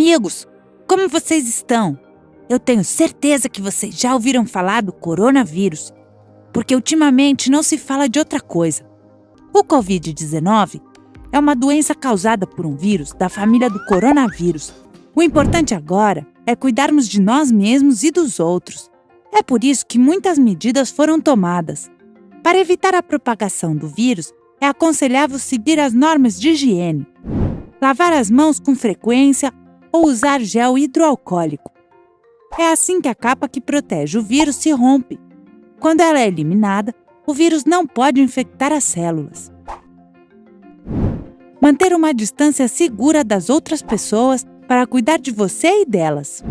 amigos! Como vocês estão? Eu tenho certeza que vocês já ouviram falar do coronavírus, porque ultimamente não se fala de outra coisa. O Covid-19 é uma doença causada por um vírus da família do coronavírus. O importante agora é cuidarmos de nós mesmos e dos outros. É por isso que muitas medidas foram tomadas. Para evitar a propagação do vírus, é aconselhável seguir as normas de higiene, lavar as mãos com frequência ou usar gel hidroalcoólico. É assim que a capa que protege o vírus se rompe. Quando ela é eliminada, o vírus não pode infectar as células. Manter uma distância segura das outras pessoas para cuidar de você e delas.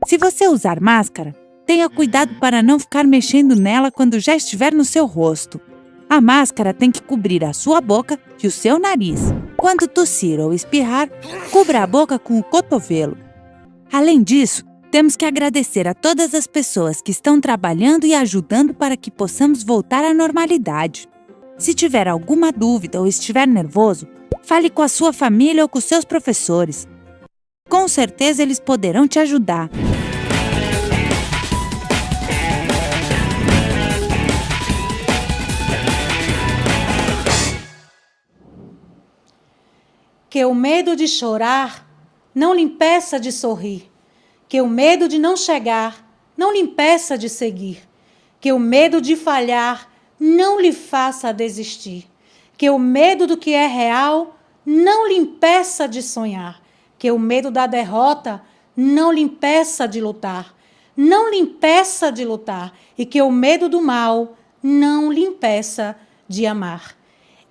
Se você usar máscara, tenha cuidado para não ficar mexendo nela quando já estiver no seu rosto. A máscara tem que cobrir a sua boca e o seu nariz. Quando tossir ou espirrar, cubra a boca com o cotovelo. Além disso, temos que agradecer a todas as pessoas que estão trabalhando e ajudando para que possamos voltar à normalidade. Se tiver alguma dúvida ou estiver nervoso, fale com a sua família ou com seus professores. Com certeza eles poderão te ajudar. Que o medo de chorar não lhe impeça de sorrir. Que o medo de não chegar não lhe impeça de seguir. Que o medo de falhar não lhe faça desistir. Que o medo do que é real não lhe impeça de sonhar. Que o medo da derrota não lhe impeça de lutar. Não lhe impeça de lutar. E que o medo do mal não lhe impeça de amar.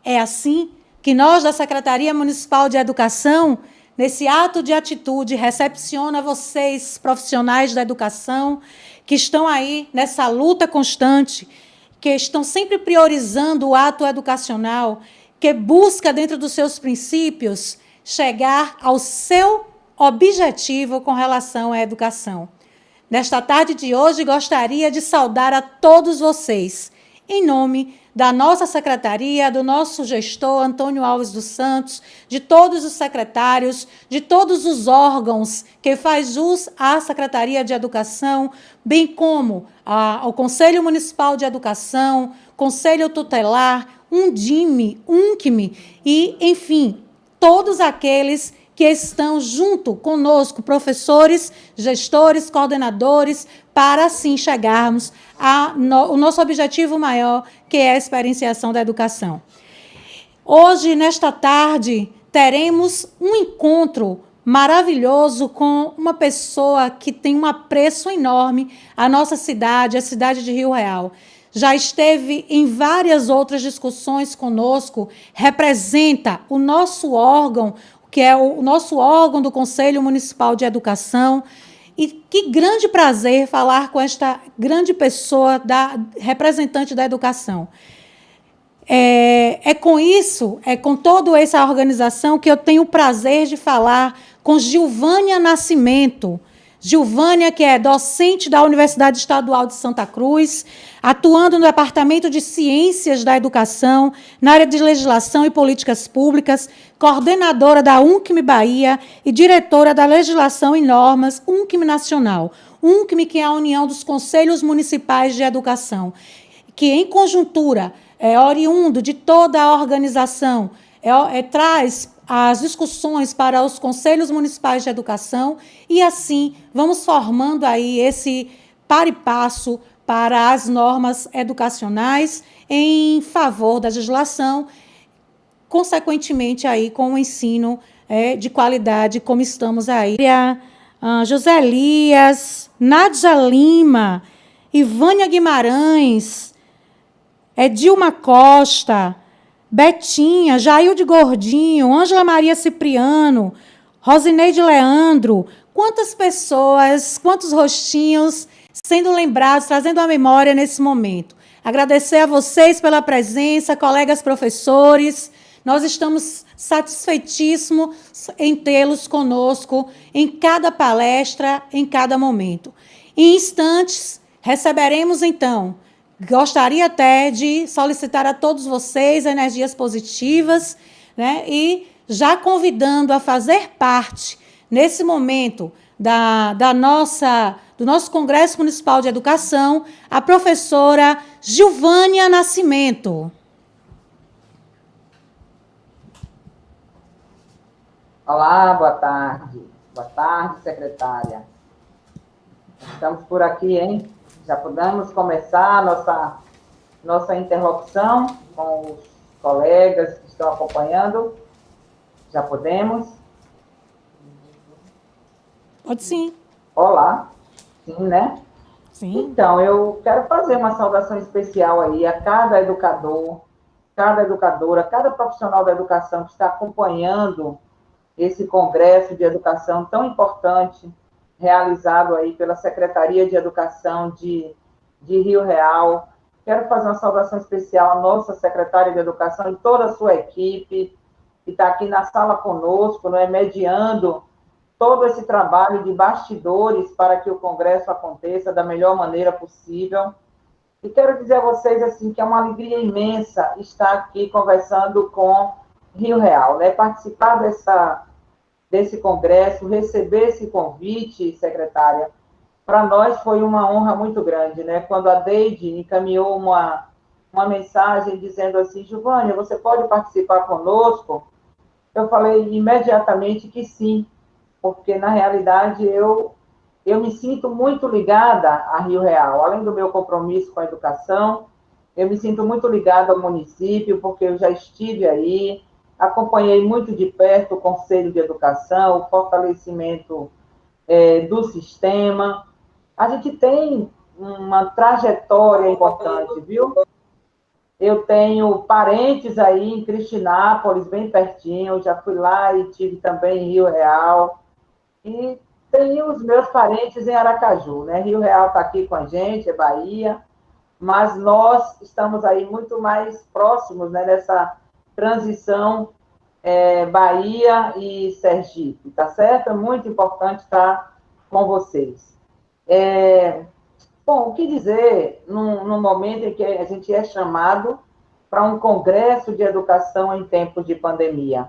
É assim que nós, da Secretaria Municipal de Educação, nesse ato de atitude, recepciona vocês, profissionais da educação, que estão aí nessa luta constante, que estão sempre priorizando o ato educacional, que busca, dentro dos seus princípios, chegar ao seu objetivo com relação à educação. Nesta tarde de hoje, gostaria de saudar a todos vocês, em nome da nossa secretaria, do nosso gestor, Antônio Alves dos Santos, de todos os secretários, de todos os órgãos que faz jus à Secretaria de Educação, bem como ao Conselho Municipal de Educação, Conselho Tutelar, Undime, Uncme e, enfim, todos aqueles que estão junto conosco, professores, gestores, coordenadores, para assim chegarmos ao nosso objetivo maior, que é a experienciação da educação. Hoje, nesta tarde, teremos um encontro maravilhoso com uma pessoa que tem um apreço enorme à nossa cidade, a cidade de Rio Real. Já esteve em várias outras discussões conosco, representa o nosso órgão, que é o nosso órgão do Conselho Municipal de Educação. E que grande prazer falar com esta grande pessoa, representante da educação. É com isso, é com toda essa organização que eu tenho o prazer de falar com Gilvânia Nascimento. Gilvânia, que é docente da Universidade Estadual de Santa Cruz, atuando no Departamento de Ciências da Educação, na área de Legislação e Políticas Públicas, coordenadora da Uncme Bahia e diretora da Legislação e Normas Uncme Nacional. Uncme, que é a União dos Conselhos Municipais de Educação, que, em conjuntura, é oriundo de toda a organização, traz as discussões para os Conselhos Municipais de Educação e, assim, vamos formando aí esse par e passo para as normas educacionais em favor da legislação, consequentemente, aí, com o ensino de qualidade, como estamos aí. José Elias, Nádia Lima, Ivânia Guimarães, Dilma Costa, Betinha, Jailde Gordinho, Ângela Maria Cipriano, Rosineide Leandro, quantas pessoas, quantos rostinhos sendo lembrados, trazendo à memória nesse momento. Agradecer a vocês pela presença, colegas professores. Nós estamos satisfeitíssimos em tê-los conosco em cada palestra, em cada momento. Em instantes, receberemos, então, gostaria até de solicitar a todos vocês energias positivas, né, e já convidando a fazer parte nesse momento do nosso Congresso Municipal de Educação, a professora Gilvânia Nascimento. Olá, boa tarde. Boa tarde, secretária. Estamos por aqui, hein? Já podemos começar a nossa interlocução com os colegas que estão acompanhando. Já podemos? Pode sim. Olá. Sim, né? Sim. Então, eu quero fazer uma saudação especial aí a cada educador, cada educadora, cada profissional da educação que está acompanhando esse congresso de educação tão importante, realizado aí pela Secretaria de Educação de Rio Real. Quero fazer uma saudação especial à nossa secretária de Educação e toda a sua equipe, que está aqui na sala conosco, não é, mediando todo esse trabalho de bastidores para que o congresso aconteça da melhor maneira possível. E quero dizer a vocês assim que é uma alegria imensa estar aqui conversando com Rio Real, né? Participar desse congresso, receber esse convite, secretária, para nós foi uma honra muito grande, né? Quando a Deide encaminhou uma mensagem dizendo assim, Giovânia, você pode participar conosco? Eu falei imediatamente que sim, porque, na realidade, eu me sinto muito ligada a Rio Real, além do meu compromisso com a educação, eu me sinto muito ligada ao município, porque eu já estive aí, acompanhei muito de perto o Conselho de Educação, o fortalecimento do sistema. A gente tem uma trajetória importante, viu? Eu tenho parentes aí em Cristinápolis, bem pertinho, já fui lá e tive também em Rio Real. E tenho os meus parentes em Aracaju, né? Rio Real está aqui com a gente, é Bahia, mas nós estamos aí muito mais próximos, né, dessa transição Bahia e Sergipe, tá certo? É muito importante estar com vocês. Bom, o que dizer no momento em que a gente é chamado para um congresso de educação em tempos de pandemia?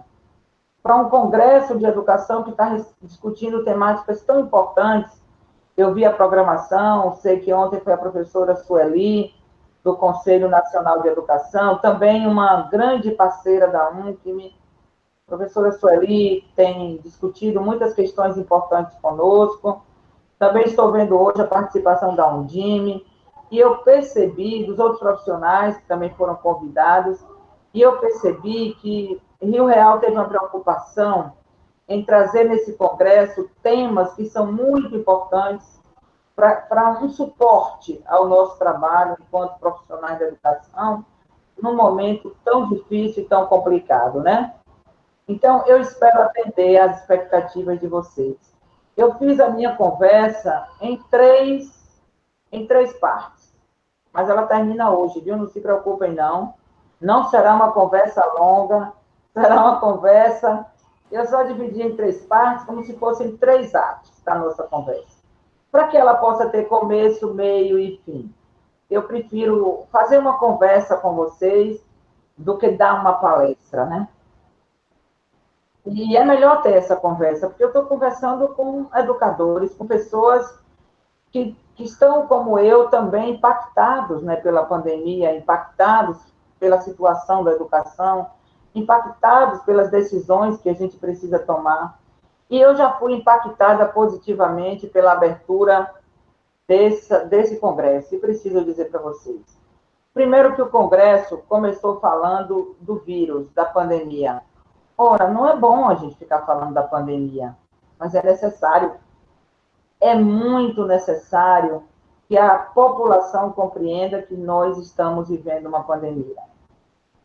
Para um congresso de educação que está discutindo temáticas tão importantes. Eu vi a programação, sei que ontem foi a professora Sueli, do Conselho Nacional de Educação, também uma grande parceira da UNCM. A professora Sueli tem discutido muitas questões importantes conosco. Também estou vendo hoje a participação da Undime, e eu percebi, dos outros profissionais que também foram convidados, e eu percebi que Rio Real teve uma preocupação em trazer nesse congresso temas que são muito importantes para um suporte ao nosso trabalho enquanto profissionais da educação, num momento tão difícil e tão complicado, né? Então, eu espero atender às expectativas de vocês. Eu fiz a minha conversa em três partes, mas ela termina hoje, viu? Não se preocupem, não. Não será uma conversa longa, será uma conversa... Eu só dividi em três partes, como se fossem três atos da nossa conversa, para que ela possa ter começo, meio e fim. Eu prefiro fazer uma conversa com vocês do que dar uma palestra, né? E é melhor ter essa conversa, porque eu estou conversando com educadores, com pessoas que estão, como eu, também impactados, né, pela pandemia, impactados pela situação da educação, impactados pelas decisões que a gente precisa tomar. E eu já fui impactada positivamente pela abertura desse congresso, e preciso dizer para vocês. Primeiro que o congresso começou falando do vírus, da pandemia. Ora, não é bom a gente ficar falando da pandemia, mas é necessário. É muito necessário que a população compreenda que nós estamos vivendo uma pandemia.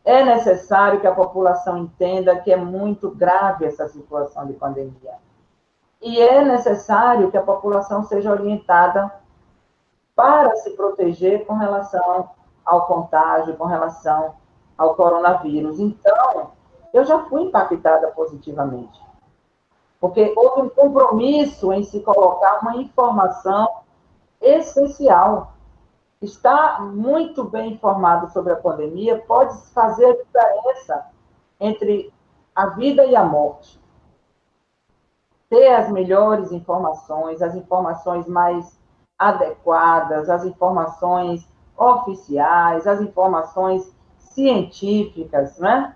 É necessário que a população entenda que é muito grave essa situação de pandemia. E é necessário que a população seja orientada para se proteger com relação ao contágio, com relação ao coronavírus. Então, eu já fui impactada positivamente, porque houve um compromisso em se colocar uma informação essencial. Estar muito bem informado sobre a pandemia pode fazer a diferença entre a vida e a morte. ter as melhores informações, as informações mais adequadas, as informações oficiais, as informações científicas, né?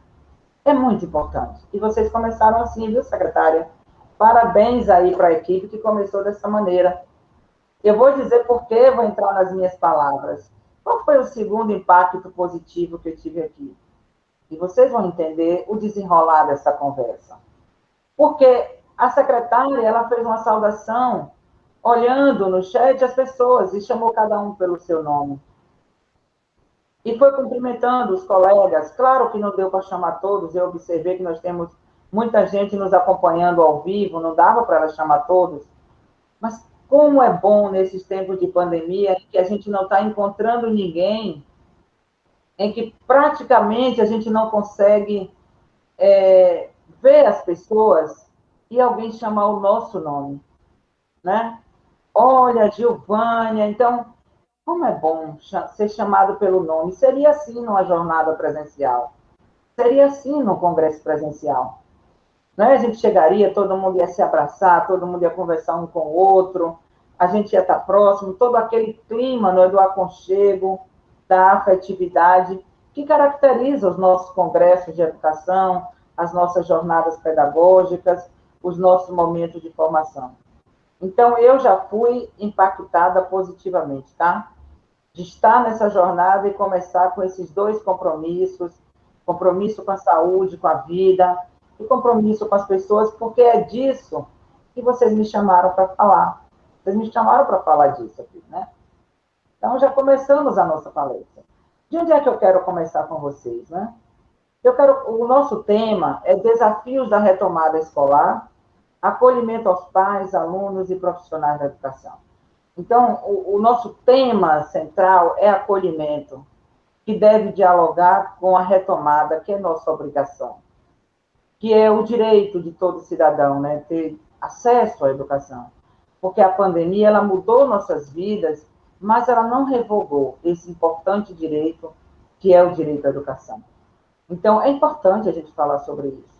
É muito importante. E vocês começaram assim, viu, secretária? Parabéns aí para a equipe que começou dessa maneira. Eu vou dizer por quê, vou entrar nas minhas palavras. Qual foi o segundo impacto positivo que eu tive aqui? E vocês vão entender o desenrolar dessa conversa. Porque a secretária, ela fez uma saudação olhando no chat as pessoas e chamou cada um pelo seu nome. E foi cumprimentando os colegas. Claro que não deu para chamar todos, eu observei que nós temos muita gente nos acompanhando ao vivo, não dava para ela chamar todos. Mas como é bom nesses tempos de pandemia, em que a gente não está encontrando ninguém, em que praticamente a gente não consegue ver as pessoas e alguém chamar o nosso nome, né? Olha, Giovânia, então, como é bom ser chamado pelo nome. Seria assim numa jornada presencial, seria assim num congresso presencial. Né? A gente chegaria, todo mundo ia se abraçar, todo mundo ia conversar um com o outro, a gente ia estar próximo, todo aquele clima, não é, do aconchego, da afetividade, que caracteriza os nossos congressos de educação, as nossas jornadas pedagógicas, os nossos momentos de formação. Então, eu já fui impactada positivamente, tá? De estar nessa jornada e começar com esses dois compromissos, compromisso com a saúde, com a vida, e compromisso com as pessoas, porque é disso que vocês me chamaram para falar. Vocês me chamaram para falar disso aqui, né? Então, já começamos a nossa palestra. De onde é que eu quero começar com vocês, né? O nosso tema é Desafios da Retomada Escolar, Acolhimento aos pais, alunos e profissionais da educação. Então, o nosso tema central é acolhimento, que deve dialogar com a retomada, que é nossa obrigação, que é o direito de todo cidadão, né, ter acesso à educação. Porque a pandemia, ela mudou nossas vidas, mas ela não revogou esse importante direito, que é o direito à educação. Então, é importante a gente falar sobre isso.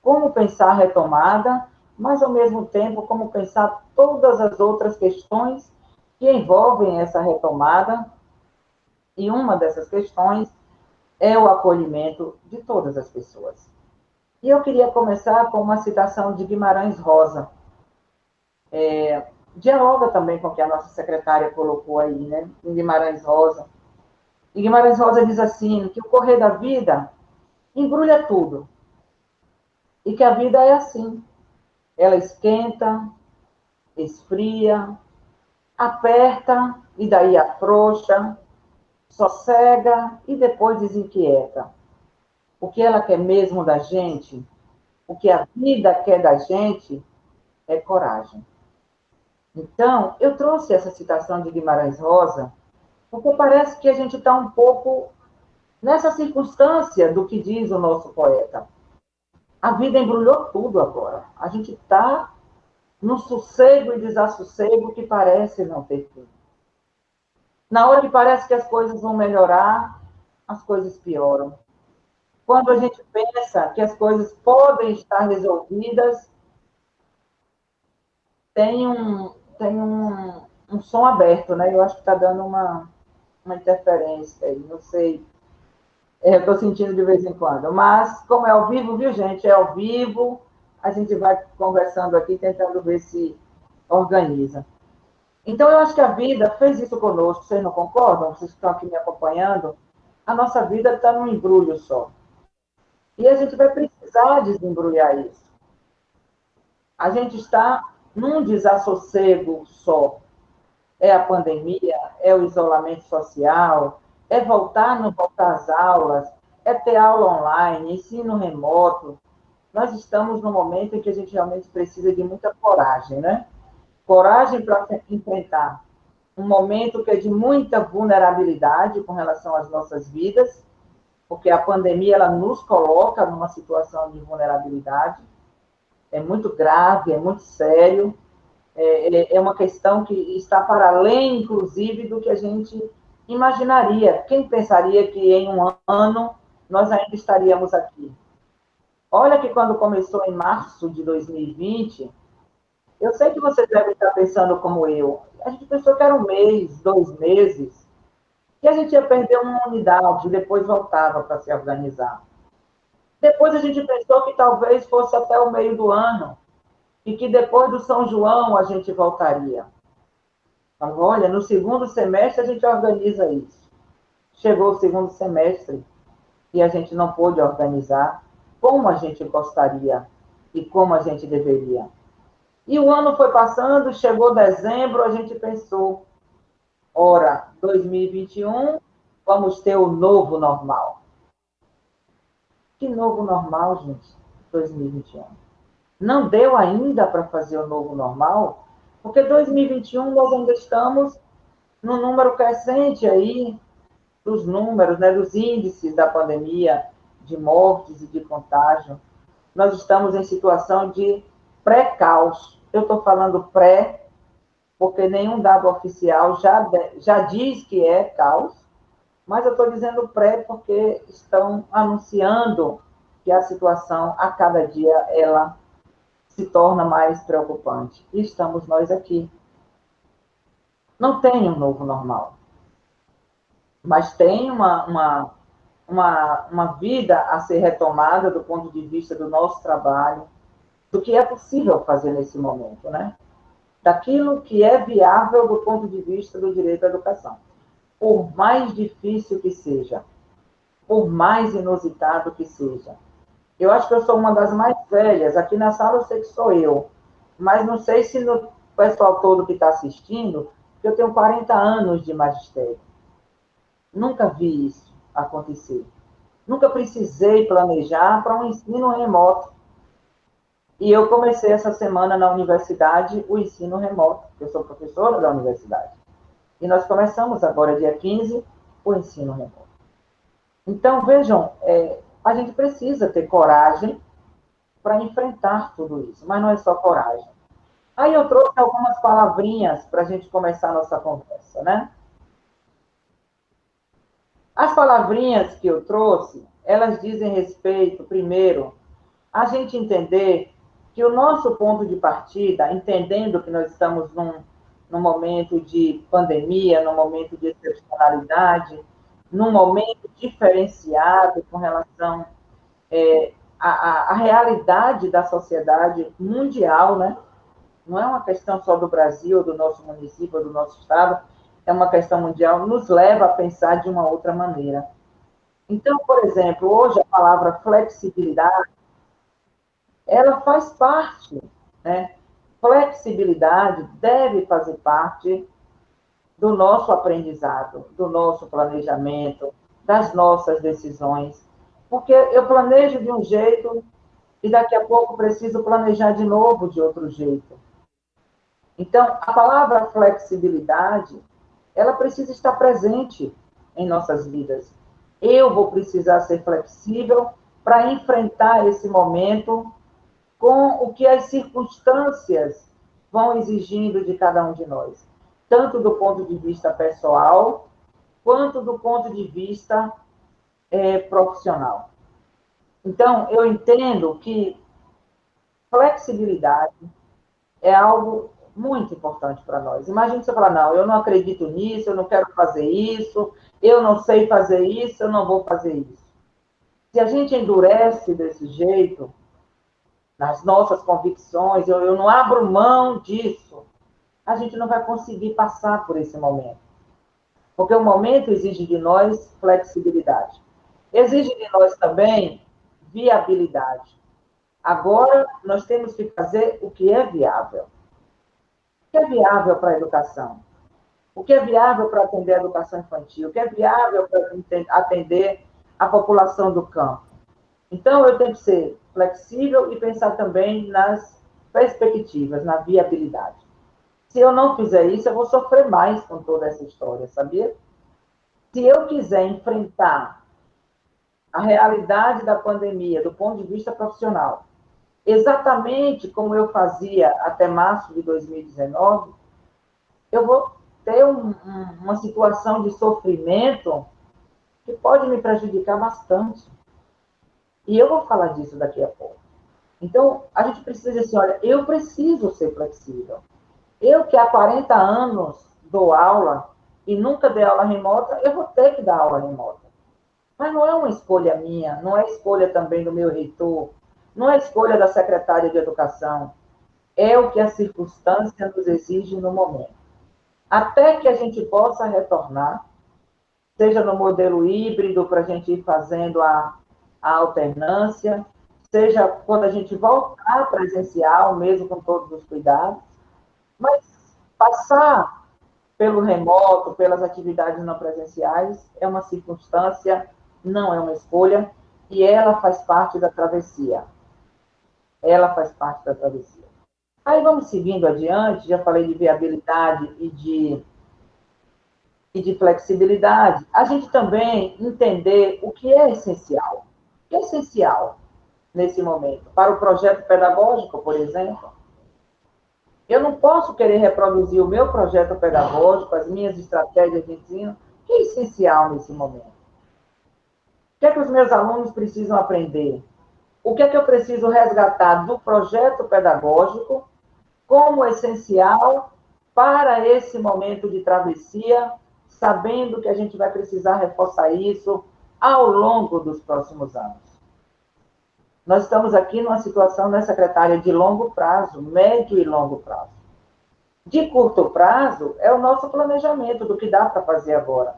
Como pensar a retomada, mas, ao mesmo tempo, como pensar todas as outras questões que envolvem essa retomada, e uma dessas questões é o acolhimento de todas as pessoas. E eu queria começar com uma citação de Guimarães Rosa. Dialoga também com o que a nossa secretária colocou aí, né, em Guimarães Rosa. E Guimarães Rosa diz assim, que o correr da vida embrulha tudo, e que a vida é assim. Ela esquenta, esfria, aperta e daí afrouxa, sossega e depois desinquieta. O que ela quer mesmo da gente, o que a vida quer da gente, é coragem. Então, eu trouxe essa citação de Guimarães Rosa, porque parece que a gente está um pouco nessa circunstância do que diz o nosso poeta. A vida embrulhou tudo agora. A gente está num sossego e desassossego que parece não ter fim. Na hora que parece que as coisas vão melhorar, as coisas pioram. Quando a gente pensa que as coisas podem estar resolvidas, tem um som aberto, né? Eu acho que está dando uma interferência aí, não sei. Eu estou sentindo de vez em quando. Mas, como é ao vivo, viu, gente? É ao vivo, a gente vai conversando aqui, tentando ver se organiza. Então, eu acho que a vida fez isso conosco, vocês não concordam? Vocês que estão aqui me acompanhando? A nossa vida está num embrulho só. E a gente vai precisar desembrulhar isso. A gente está num desassossego só. É a pandemia, é o isolamento social, é voltar, não voltar às aulas, é ter aula online, ensino remoto. Nós estamos num momento em que a gente realmente precisa de muita coragem, né? Coragem para enfrentar um momento que é de muita vulnerabilidade com relação às nossas vidas, porque a pandemia ela nos coloca numa situação de vulnerabilidade. É muito grave, é muito sério, é uma questão que está para além, inclusive, do que a gente imaginaria. Quem pensaria que em um ano nós ainda estaríamos aqui? Olha que quando começou em março de 2020, Eu sei que vocês devem estar pensando como eu. A gente pensou que era um mês, 2 meses, que a gente ia perder uma unidade e depois voltava para se organizar. Depois a gente pensou que talvez fosse até o meio do ano e que depois do São João a gente voltaria. Então, olha, no segundo semestre a gente organiza isso. Chegou o segundo semestre e a gente não pôde organizar como a gente gostaria e como a gente deveria. E o ano foi passando, chegou dezembro, a gente pensou, ora, 2021, vamos ter o novo normal. Que novo normal, gente? 2021. Não deu ainda para fazer o novo normal, porque 2021 nós ainda estamos no número crescente aí dos números, né, dos índices da pandemia, de mortes e de contágio. Nós estamos em situação de pré-caos. Eu estou falando pré, porque nenhum dado oficial já diz que é caos, mas eu estou dizendo pré porque estão anunciando que a situação, a cada dia, ela se torna mais preocupante. E estamos nós aqui. Não tem um novo normal, mas tem uma vida a ser retomada do ponto de vista do nosso trabalho, do que é possível fazer nesse momento, né? Daquilo que é viável do ponto de vista do direito à educação. Por mais difícil que seja, por mais inusitado que seja. Eu acho que eu sou uma das mais velhas. Aqui na sala eu sei que sou eu, mas não sei se no pessoal todo que está assistindo, que eu tenho 40 anos de magistério. Nunca vi isso acontecer. Nunca precisei planejar para um ensino remoto. E eu comecei essa semana na universidade o ensino remoto, porque eu sou professora da universidade. E nós começamos agora, dia 15, o ensino remoto. Então, vejam, a gente precisa ter coragem para enfrentar tudo isso, mas não é só coragem. Aí eu trouxe algumas palavrinhas para a gente começar a nossa conversa, né? As palavrinhas que eu trouxe, elas dizem respeito, primeiro, a gente entender que o nosso ponto de partida, entendendo que nós estamos num momento de pandemia, num momento de excepcionalidade, num momento diferenciado com relação à realidade da sociedade mundial, né? Não é uma questão só do Brasil, do nosso município, do nosso estado, é uma questão mundial, nos leva a pensar de uma outra maneira. Então, por exemplo, hoje a palavra flexibilidade, ela faz parte, né? Flexibilidade deve fazer parte do nosso aprendizado, do nosso planejamento, das nossas decisões, porque eu planejo de um jeito e daqui a pouco preciso planejar de novo de outro jeito. Então, a palavra flexibilidade, ela precisa estar presente em nossas vidas. Eu vou precisar ser flexível para enfrentar esse momento com o que as circunstâncias vão exigindo de cada um de nós, tanto do ponto de vista pessoal, quanto do ponto de vista profissional. Então, eu entendo que flexibilidade é algo muito importante para nós. Imagina você falar, não, eu não acredito nisso, eu não quero fazer isso, eu não sei fazer isso, eu não vou fazer isso. Se a gente endurece desse jeito, nas nossas convicções, eu não abro mão disso, a gente não vai conseguir passar por esse momento. Porque o momento exige de nós flexibilidade. Exige de nós também viabilidade. Agora, nós temos que fazer o que é viável. O que é viável para a educação? O que é viável para atender a educação infantil? O que é viável para atender a população do campo? Então, eu tenho que ser flexível e pensar também nas perspectivas, na viabilidade. Se eu não fizer isso, eu vou sofrer mais com toda essa história, sabia? Se eu quiser enfrentar a realidade da pandemia do ponto de vista profissional, exatamente como eu fazia até março de 2019, eu vou ter uma situação de sofrimento que pode me prejudicar bastante. E eu vou falar disso daqui a pouco. Então, a gente precisa dizer assim, olha, eu preciso ser flexível. Eu que há 40 anos dou aula e nunca dei aula remota, eu vou ter que dar aula remota. Mas não é uma escolha minha, não é escolha também do meu reitor, não é escolha da secretária de educação. É o que a circunstância nos exige no momento. Até que a gente possa retornar, seja no modelo híbrido, para a gente ir fazendo a alternância, seja quando a gente voltar presencial, mesmo com todos os cuidados, mas passar pelo remoto, pelas atividades não presenciais, é uma circunstância, não é uma escolha, e ela faz parte da travessia. Ela faz parte da travessia. Aí vamos seguindo adiante, já falei de viabilidade e de flexibilidade. A gente também entender o que é essencial. O que é essencial nesse momento? Para o projeto pedagógico, por exemplo, eu não posso querer reproduzir o meu projeto pedagógico, as minhas estratégias de ensino, que é essencial nesse momento. O que é que os meus alunos precisam aprender? O que é que eu preciso resgatar do projeto pedagógico como essencial para esse momento de travessia, sabendo que a gente vai precisar reforçar isso ao longo dos próximos anos. Nós estamos aqui numa situação, né, secretária, de longo prazo, médio e longo prazo. De curto prazo é o nosso planejamento do que dá para fazer agora.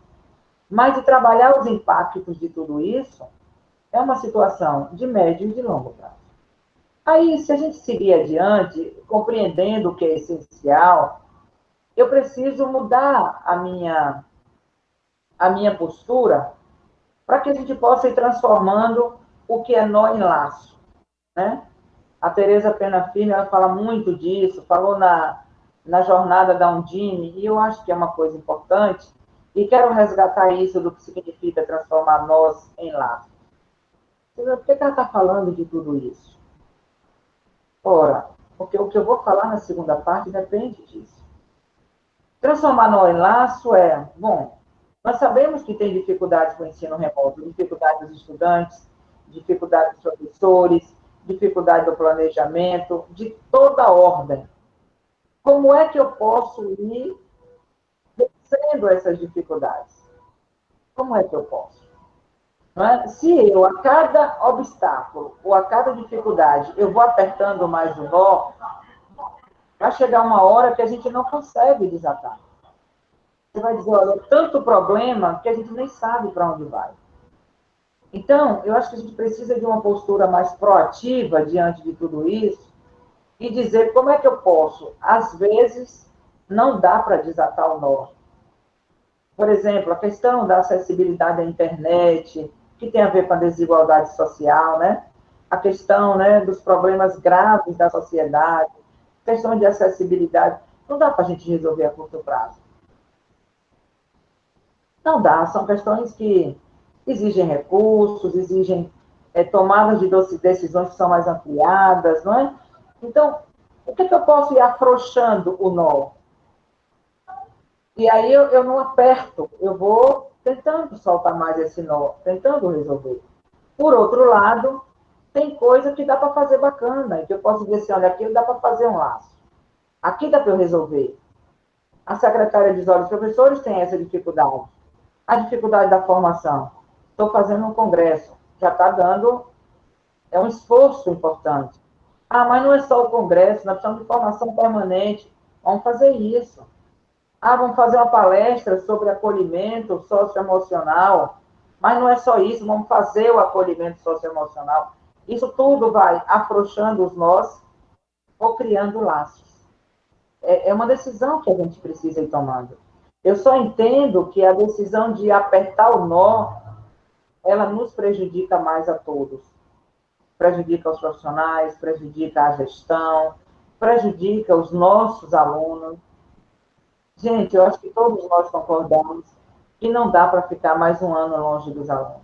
Mas de trabalhar os impactos de tudo isso é uma situação de médio e de longo prazo. Aí, se a gente seguir adiante, compreendendo o que é essencial, eu preciso mudar a minha postura para que a gente possa ir transformando o que é nó em laço, né? A Tereza Pena Firme, ela fala muito disso, falou na jornada da Undime, e eu acho que é uma coisa importante, e quero resgatar isso do que significa transformar nós em laços. Por que ela está falando de tudo isso? Ora, porque o que eu vou falar na segunda parte depende disso. Transformar nó em laço é, bom, nós sabemos que tem dificuldades com o ensino remoto, dificuldade dos estudantes, dificuldade dos professores, dificuldade do planejamento, de toda ordem. Como é que eu posso ir vencendo essas dificuldades? Como é que eu posso? Não é? Se eu, a cada obstáculo ou a cada dificuldade, eu vou apertando mais o nó, vai chegar uma hora que a gente não consegue desatar. Você vai dizer, olha, tanto problema que a gente nem sabe para onde vai. Então, eu acho que a gente precisa de uma postura mais proativa diante de tudo isso e dizer como é que eu posso. Às vezes, não dá para desatar o nó. Por exemplo, a questão da acessibilidade à internet, que tem a ver com a desigualdade social, né? A questão, né, dos problemas graves da sociedade, questão de acessibilidade. Não dá para a gente resolver a curto prazo. Não dá, são questões que exigem recursos, exigem tomadas de decisões que são mais ampliadas, não é? Então, o que eu posso ir afrouxando o nó? E aí eu não aperto, eu vou tentando soltar mais esse nó, tentando resolver. Por outro lado, tem coisa que dá para fazer bacana, e que eu posso dizer assim, olha, aqui dá para fazer um laço. Aqui dá para eu resolver. A secretária diz, olha, os professores têm essa dificuldade. A dificuldade da formação. Estou fazendo um congresso, já está dando, é um esforço importante. Ah, mas não é só o congresso, nós precisamos de formação permanente. Vamos fazer isso. Ah, vamos fazer uma palestra sobre acolhimento socioemocional. Mas não é só isso, vamos fazer o acolhimento socioemocional. Isso tudo vai afrouxando os nós ou criando laços. É uma decisão que a gente precisa ir tomando. Eu só entendo que a decisão de apertar o nó, ela nos prejudica mais a todos. Prejudica os profissionais, prejudica a gestão, prejudica os nossos alunos. Gente, eu acho que todos nós concordamos que não dá para ficar mais um ano longe dos alunos.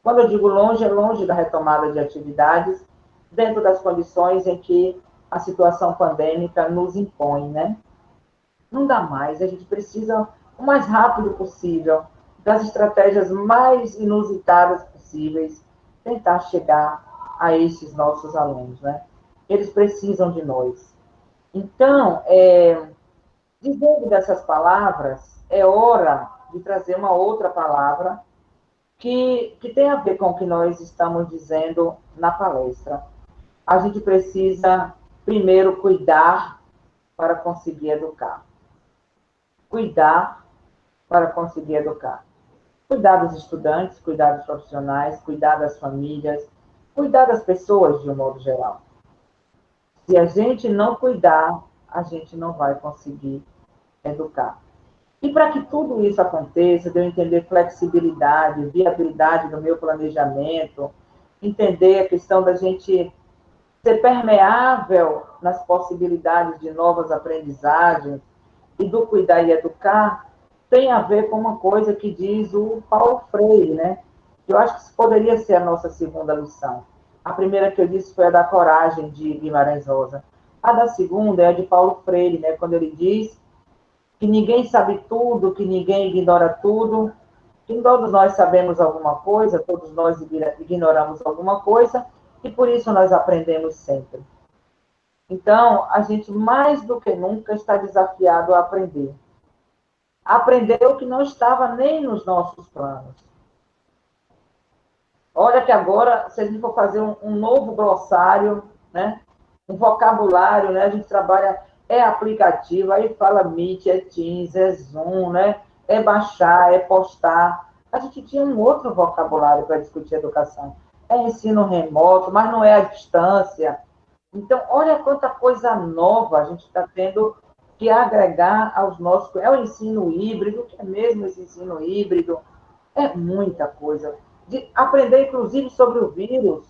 Quando eu digo longe, é longe da retomada de atividades, dentro das condições em que a situação pandêmica nos impõe, né? Não dá mais, a gente precisa, o mais rápido possível, das estratégias mais inusitadas possíveis, tentar chegar a esses nossos alunos, né? Eles precisam de nós. Então, dizendo dessas palavras, é hora de trazer uma outra palavra que tem a ver com o que nós estamos dizendo na palestra. A gente precisa, primeiro, cuidar para conseguir educar. Cuidar para conseguir educar. Cuidar dos estudantes, cuidar dos profissionais, cuidar das famílias, cuidar das pessoas de um modo geral. Se a gente não cuidar, a gente não vai conseguir educar. E para que tudo isso aconteça, de eu entender flexibilidade, viabilidade do meu planejamento, entender a questão da gente ser permeável nas possibilidades de novas aprendizagens e do cuidar e educar, tem a ver com uma coisa que diz o Paulo Freire, né? Eu acho que isso poderia ser a nossa segunda lição. A primeira que eu disse foi a da coragem, de Guimarães Rosa. A da segunda é a de Paulo Freire, né? Quando ele diz que ninguém sabe tudo, que ninguém ignora tudo, que todos nós sabemos alguma coisa, todos nós ignoramos alguma coisa, e por isso nós aprendemos sempre. Então, a gente, mais do que nunca, está desafiado a aprender. Aprender o que não estava nem nos nossos planos. Olha que agora, se a gente for fazer um novo glossário, né? Um vocabulário, né? A gente trabalha, aplicativo, aí fala Meet, Teams, Zoom, né? Baixar, postar. A gente tinha um outro vocabulário para discutir educação. Ensino remoto, mas não é à distância. Então, olha quanta coisa nova a gente está tendo que agregar aos nossos... É o ensino híbrido, que é mesmo esse ensino híbrido. É muita coisa. De aprender, inclusive, sobre o vírus.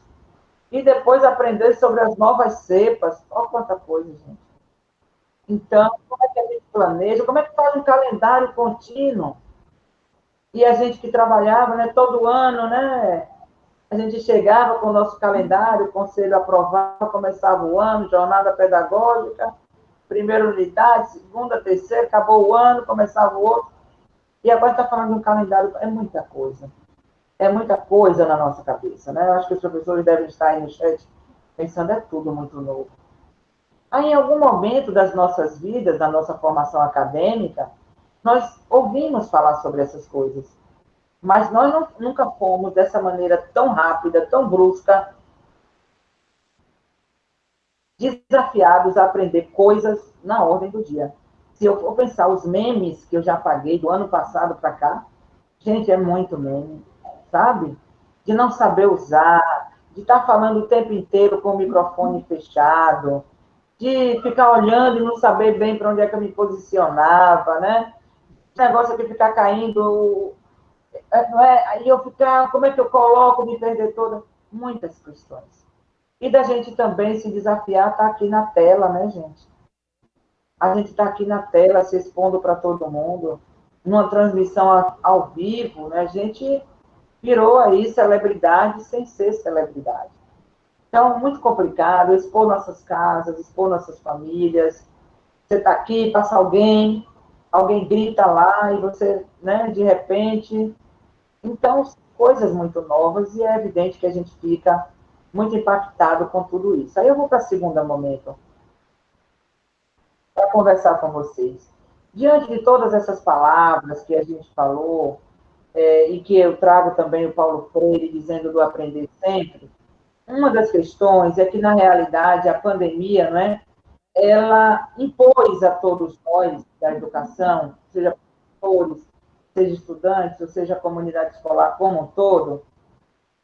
E depois aprender sobre as novas cepas. Olha quanta coisa, gente. Então, como é que a gente planeja? Como é que faz um calendário contínuo? E a gente que trabalhava, né, todo ano, né? A gente chegava com o nosso calendário, o conselho aprovava, começava o ano, jornada pedagógica, primeira unidade, segunda, terceira, acabou o ano, começava o outro. E agora está falando de um calendário, é muita coisa. É muita coisa na nossa cabeça, né? Eu acho que os professores devem estar aí no chat pensando, é tudo muito novo. Aí, em algum momento das nossas vidas, da nossa formação acadêmica, nós ouvimos falar sobre essas coisas. Mas nós nunca fomos dessa maneira tão rápida, tão brusca, desafiados a aprender coisas na ordem do dia. Se eu for pensar os memes que eu já paguei do ano passado para cá, gente, é muito meme, sabe? De não saber usar, de estar falando o tempo inteiro com o microfone fechado, de ficar olhando e não saber bem para onde é que eu me posicionava, né? Esse negócio aqui ficar caindo, não é? Aí eu ficar, como é que eu coloco, me perder toda? Muitas questões. E da gente também se desafiar, tá aqui na tela, né, gente? A gente está aqui na tela, se expondo para todo mundo, numa transmissão ao vivo, né? A gente virou aí celebridade sem ser celebridade. Então, muito complicado, expor nossas casas, expor nossas famílias. Você está aqui, passa alguém grita lá e você, né, de repente... Então, coisas muito novas e é evidente que a gente fica muito impactado com tudo isso. Aí eu vou para o segundo momento, para conversar com vocês. Diante de todas essas palavras que a gente falou, e que eu trago também o Paulo Freire dizendo do aprender sempre, uma das questões é que, na realidade, a pandemia, não é? Ela impôs a todos nós da educação, seja professores, seja estudantes, ou seja a comunidade escolar como um todo,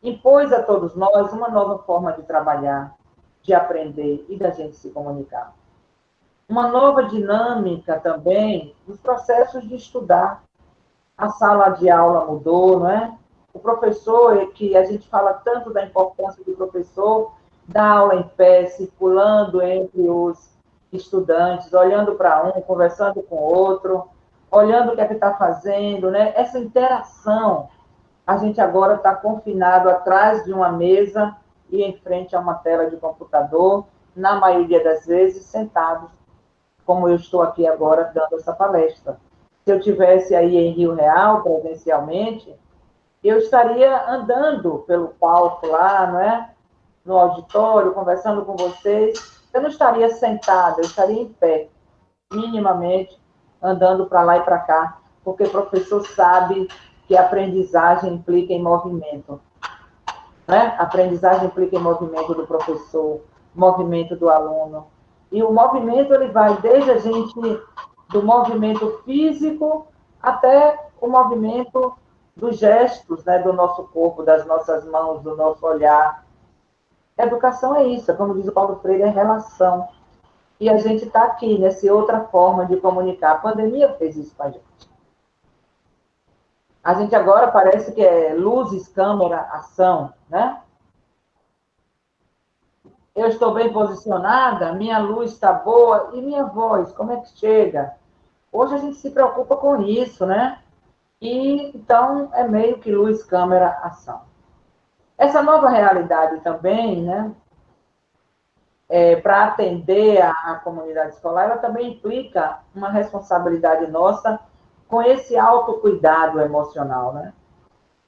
impôs a todos nós uma nova forma de trabalhar, de aprender e da gente se comunicar. Uma nova dinâmica também dos processos de estudar. A sala de aula mudou, não é? O professor, que a gente fala tanto da importância do professor, dar aula em pé, circulando entre os estudantes, olhando para um, conversando com o outro, olhando o que é que está fazendo, né? Essa interação, a gente agora está confinado atrás de uma mesa e em frente a uma tela de computador, na maioria das vezes, sentados, como eu estou aqui agora dando essa palestra. Se eu tivesse aí em Rio Real, presencialmente, eu estaria andando pelo palco lá, não é? no auditório, conversando com vocês, eu não estaria sentada, eu estaria em pé, minimamente, andando para lá e para cá, porque o professor sabe que a aprendizagem implica em movimento, né? A aprendizagem implica em movimento do professor, movimento do aluno. E o movimento, ele vai desde a gente, do movimento físico, até o movimento dos gestos, né, do nosso corpo, das nossas mãos, do nosso olhar. Educação é isso, como diz o Paulo Freire, é relação. E a gente está aqui, nessa outra forma de comunicar. A pandemia fez isso com a gente. A gente agora parece que é luzes, câmera, ação, né? Eu estou bem posicionada, minha luz está boa, e minha voz, como é que chega? Hoje a gente se preocupa com isso, né? E então é meio que luz, câmera, ação. Essa nova realidade também, né? Para atender a comunidade escolar, ela também implica uma responsabilidade nossa com esse autocuidado emocional, né?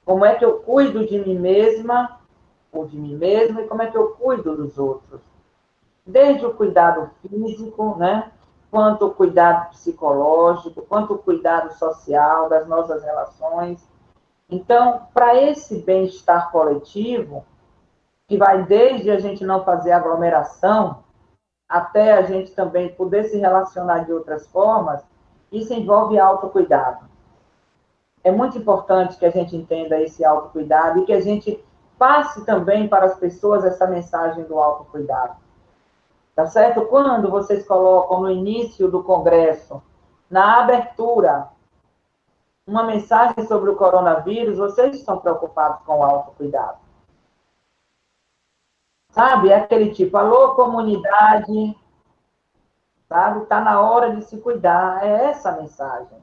Como é que eu cuido de mim mesma, ou de mim mesma, e como é que eu cuido dos outros? Desde o cuidado físico, né? Quanto o cuidado psicológico, quanto o cuidado social das nossas relações. Então, para esse bem-estar coletivo, que vai desde a gente não fazer aglomeração, até a gente também poder se relacionar de outras formas, isso envolve autocuidado. É muito importante que a gente entenda esse autocuidado e que a gente passe também para as pessoas essa mensagem do autocuidado. Tá certo? Quando vocês colocam no início do congresso, na abertura, uma mensagem sobre o coronavírus, vocês estão preocupados com o autocuidado. Sabe? É aquele tipo, alô, comunidade, sabe? Está na hora de se cuidar. É essa a mensagem.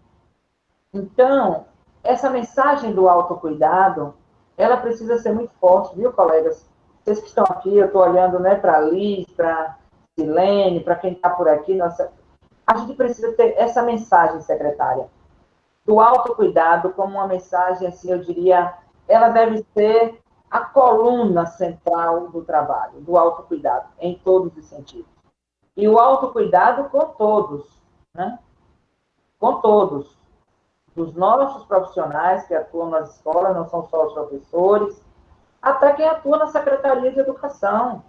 Então, essa mensagem do autocuidado, ela precisa ser muito forte, viu, colegas? Vocês que estão aqui, eu estou olhando, né, para a Liz, para Silene, para quem está por aqui, nossa, a gente precisa ter essa mensagem, secretária, do autocuidado como uma mensagem, assim, eu diria, ela deve ser a coluna central do trabalho, do autocuidado, em todos os sentidos. E o autocuidado com todos, né? Com todos. Dos nossos profissionais que atuam nas escolas, não são só os professores, até quem atua na Secretaria de Educação.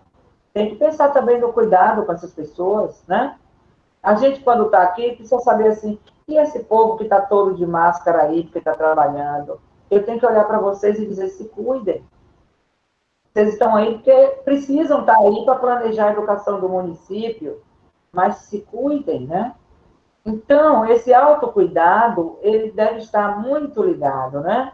Tem que pensar também no cuidado com essas pessoas, né? A gente, quando está aqui, precisa saber assim, e esse povo que está todo de máscara aí, que está trabalhando? Eu tenho que olhar para vocês e dizer, se cuidem. Vocês estão aí porque precisam estar aí para planejar a educação do município, mas se cuidem, né? Então, esse autocuidado, ele deve estar muito ligado, né?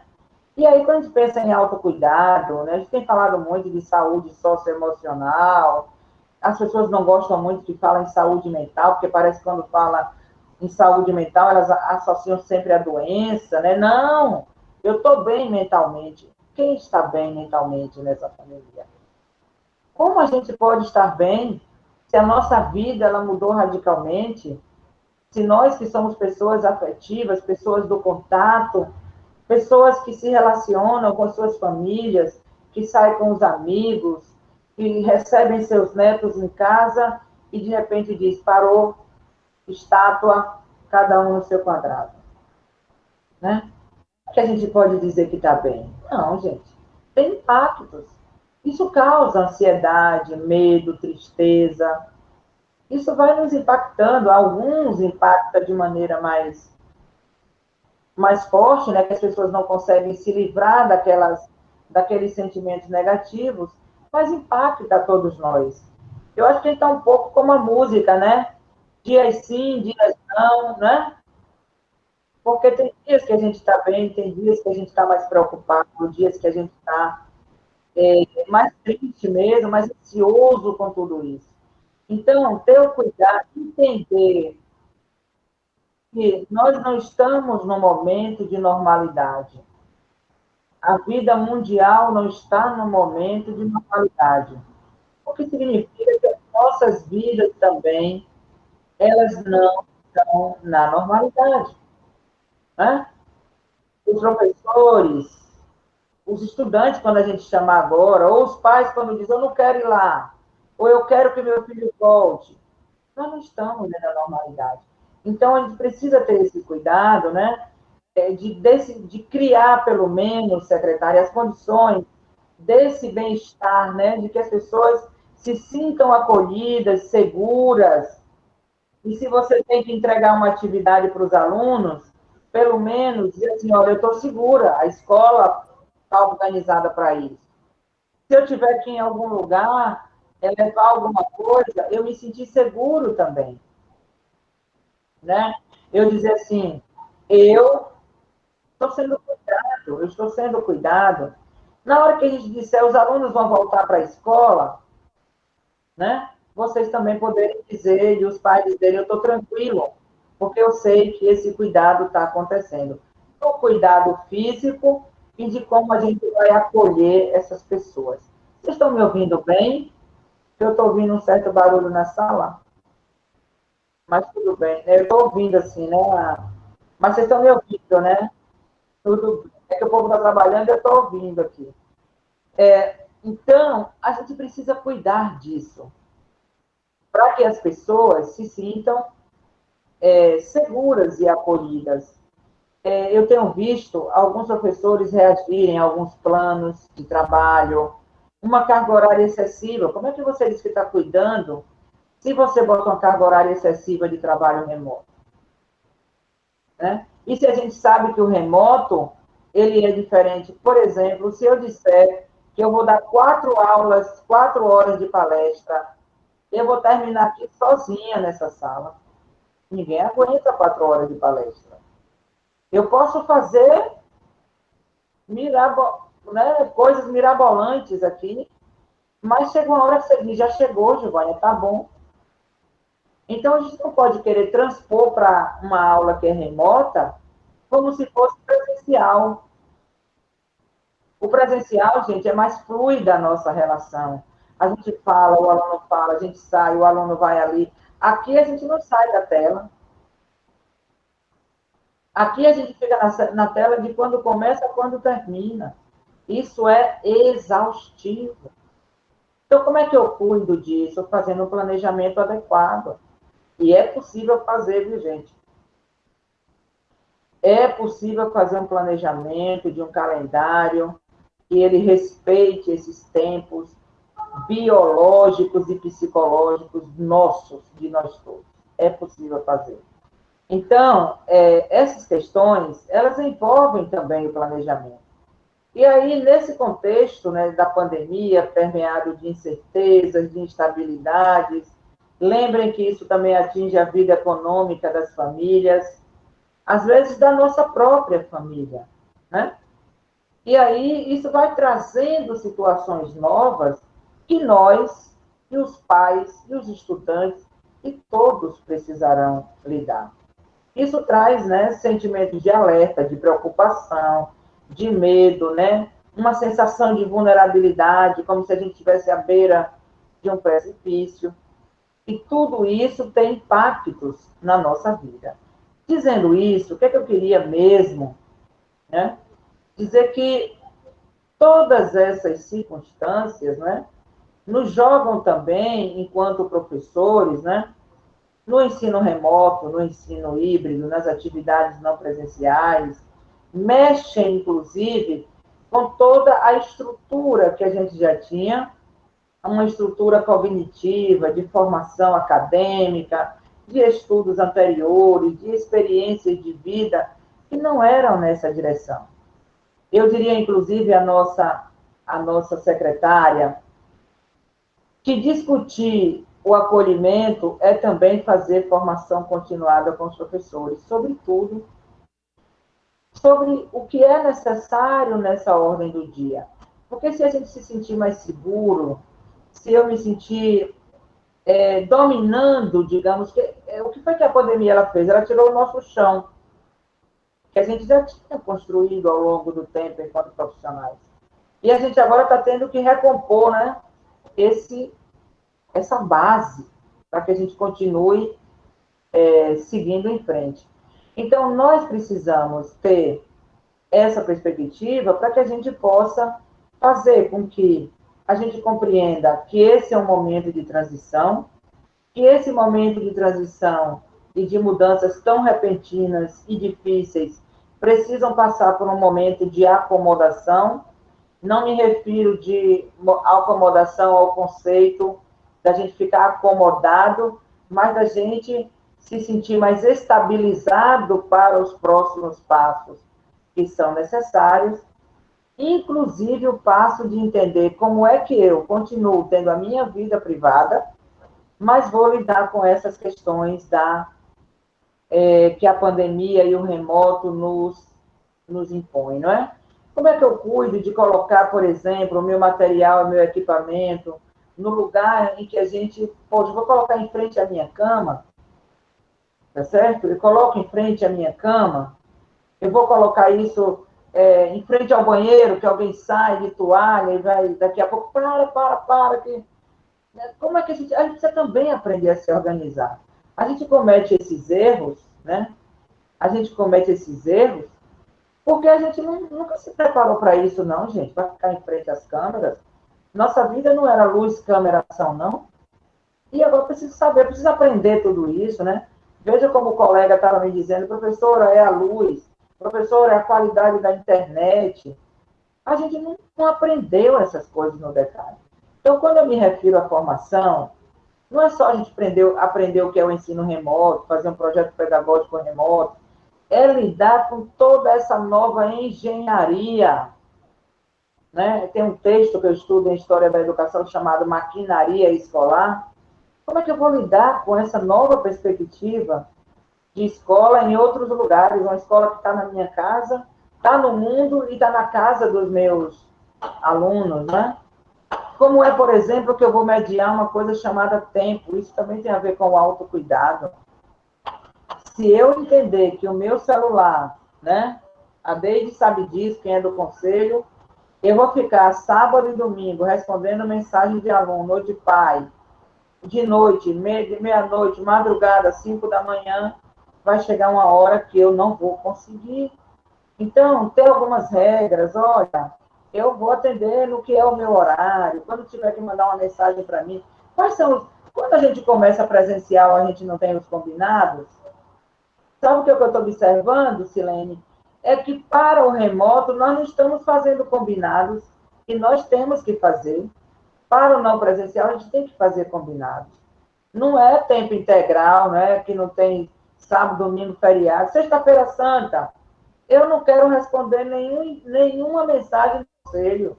E aí, quando a gente pensa em autocuidado, né, a gente tem falado muito de saúde socioemocional, as pessoas não gostam muito de falar em saúde mental, porque parece que quando fala em saúde mental, elas associam sempre a doença, né? Não, eu estou bem mentalmente. Quem está bem mentalmente nessa família? Como a gente pode estar bem se a nossa vida ela mudou radicalmente? Se nós que somos pessoas afetivas, pessoas do contato, pessoas que se relacionam com as suas famílias, que saem com os amigos, que recebem seus netos em casa e de repente diz, parou, estátua, cada um no seu quadrado. Né? Que a gente pode dizer que está bem? Não, gente. Tem impactos. Isso causa ansiedade, medo, tristeza. Isso vai nos impactando. Alguns impactam de maneira mais forte, né? Que as pessoas não conseguem se livrar daqueles sentimentos negativos, mas impacta a todos nós. Eu acho que está um pouco como a música, né? Dias sim, dias não, né? Porque tem dias que a gente está bem, tem dias que a gente está mais preocupado, dias que a gente está mais triste mesmo, mais ansioso com tudo isso. Então, ter o cuidado, entender que nós não estamos num momento de normalidade. A vida mundial não está num momento de normalidade. O que significa que as nossas vidas também, elas não estão na normalidade. Né? Os professores, os estudantes, quando a gente chama agora, ou os pais, quando dizem, eu não quero ir lá, ou eu quero que meu filho volte. Nós não estamos na normalidade. Então, a gente precisa ter esse cuidado, né? De criar, pelo menos, secretária, as condições desse bem-estar, né? De que as pessoas se sintam acolhidas, seguras. E se você tem que entregar uma atividade para os alunos, pelo menos dizer assim, olha, eu estou segura, a escola está organizada para isso. Se eu tiver que ir em algum lugar, levar alguma coisa, eu me sentir seguro também, né? Eu dizer assim, eu estou sendo cuidado, eu estou sendo cuidado. Na hora que a gente disser, os alunos vão voltar para a escola, né? Vocês também poderem dizer, e os pais dizerem, eu estou tranquilo, porque eu sei que esse cuidado está acontecendo. O cuidado físico e de como a gente vai acolher essas pessoas. Vocês estão me ouvindo bem? Eu estou ouvindo um certo barulho na sala, mas tudo bem, né? Eu estou ouvindo assim, né? Mas vocês estão me ouvindo, né? Tudo bem. É que o povo está trabalhando e eu estou ouvindo aqui. Então, a gente precisa cuidar disso, para que as pessoas se sintam seguras e acolhidas. Eu tenho visto alguns professores reagirem a alguns planos de trabalho, uma carga horária excessiva. Como é que você diz que está cuidando se você bota uma carga horária excessiva de trabalho remoto? Né? E se a gente sabe que o remoto, ele é diferente. Por exemplo, se eu disser que eu vou dar 4 aulas, 4 horas de palestra, eu vou terminar aqui sozinha nessa sala. Ninguém aguenta 4 horas de palestra. Eu posso fazer coisas mirabolantes aqui, mas chega uma hora que você diz, já chegou, Giovânia, tá bom. Então, a gente não pode querer transpor para uma aula que é remota como se fosse presencial. O presencial, gente, é mais fluida a nossa relação. A gente fala, o aluno fala, a gente sai, o aluno vai ali. Aqui a gente não sai da tela. Aqui a gente fica na tela de quando começa a quando termina. Isso é exaustivo. Então, como é que eu cuido disso? Fazendo um planejamento adequado. E é possível fazer, viu, gente? É possível fazer um planejamento de um calendário que ele respeite esses tempos biológicos e psicológicos nossos, de nós todos. É possível fazer. Então, essas questões, elas envolvem também o planejamento. E aí, nesse contexto, né, da pandemia, permeado de incertezas, de instabilidades, lembrem que isso também atinge a vida econômica das famílias, às vezes da nossa própria família, né? E aí, isso vai trazendo situações novas que nós, e os pais, e os estudantes, e todos precisarão lidar. Isso traz, né, sentimentos de alerta, de preocupação, de medo, né? Uma sensação de vulnerabilidade, como se a gente estivesse à beira de um precipício. E tudo isso tem impactos na nossa vida. Dizendo isso, o que é que eu queria mesmo, né? Dizer que todas essas circunstâncias, né, nos jogam também, enquanto professores, né, no ensino remoto, no ensino híbrido, nas atividades não presenciais, mexem, inclusive, com toda a estrutura que a gente já tinha, uma estrutura cognitiva, de formação acadêmica, de estudos anteriores, de experiências de vida, que não eram nessa direção. Eu diria, inclusive, a nossa secretária, que discutir o acolhimento é também fazer formação continuada com os professores, sobretudo sobre o que é necessário nessa ordem do dia. Porque se a gente se sentir mais seguro, se eu me sentir dominando, digamos, o que foi que a pandemia ela fez? Ela tirou o nosso chão, que a gente já tinha construído ao longo do tempo enquanto profissionais. E a gente agora está tendo que recompor, né, essa base para que a gente continue seguindo em frente. Então, nós precisamos ter essa perspectiva para que a gente possa fazer com que a gente compreenda que esse é um momento de transição, que esse momento de transição e de mudanças tão repentinas e difíceis precisam passar por um momento de acomodação. Não me refiro de acomodação ao conceito da gente ficar acomodado, mas da gente se sentir mais estabilizado para os próximos passos que são necessários, inclusive o passo de entender como é que eu continuo tendo a minha vida privada, mas vou lidar com essas questões que a pandemia e o remoto nos impõem, não é? Como é que eu cuido de colocar, por exemplo, o meu material, o meu equipamento, no lugar em que a gente, poxa, vou colocar em frente à minha cama, tá certo? Eu coloco em frente à minha cama, eu vou colocar isso em frente ao banheiro, que alguém sai de toalha e vai, daqui a pouco, que... Como é que a gente precisa também aprender a se organizar. A gente comete esses erros, né? A gente comete esses erros porque a gente nunca se preparou para isso, não, gente, para ficar em frente às câmeras. Nossa vida não era luz, câmera, ação, não. E agora eu preciso saber, eu preciso aprender tudo isso, né? Veja como o colega estava me dizendo, professora, é a luz, professora, é a qualidade da internet. A gente não aprendeu essas coisas no detalhe. Então, quando eu me refiro à formação, não é só a gente aprender o que é o ensino remoto, fazer um projeto pedagógico remoto, é lidar com toda essa nova engenharia. Né? Tem um texto que eu estudo em História da Educação chamado Maquinaria Escolar. Como é que eu vou lidar com essa nova perspectiva de escola em outros lugares? Uma escola que está na minha casa, está no mundo e está na casa dos meus alunos, né? Como é, por exemplo, que eu vou mediar uma coisa chamada tempo? Isso também tem a ver com o autocuidado. Se eu entender que o meu celular, né? A Deide sabe disso, quem é do conselho, eu vou ficar sábado e domingo respondendo mensagem de aluno ou de pai, de noite, meia-noite, madrugada, 5 da manhã, vai chegar uma hora que eu não vou conseguir. Então, tem algumas regras, olha, eu vou atender no que é o meu horário, quando tiver que mandar uma mensagem para mim. Quais são os... Quando a gente começa presencial, a gente não tem os combinados? Sabe o que eu estou observando, Silene? É que para o remoto, nós não estamos fazendo combinados, e nós temos que fazer. Para o não presencial, a gente tem que fazer combinados. Não é tempo integral, não é que não tem sábado, domingo, feriado. Sexta-feira santa, eu não quero responder nenhuma mensagem do conselho.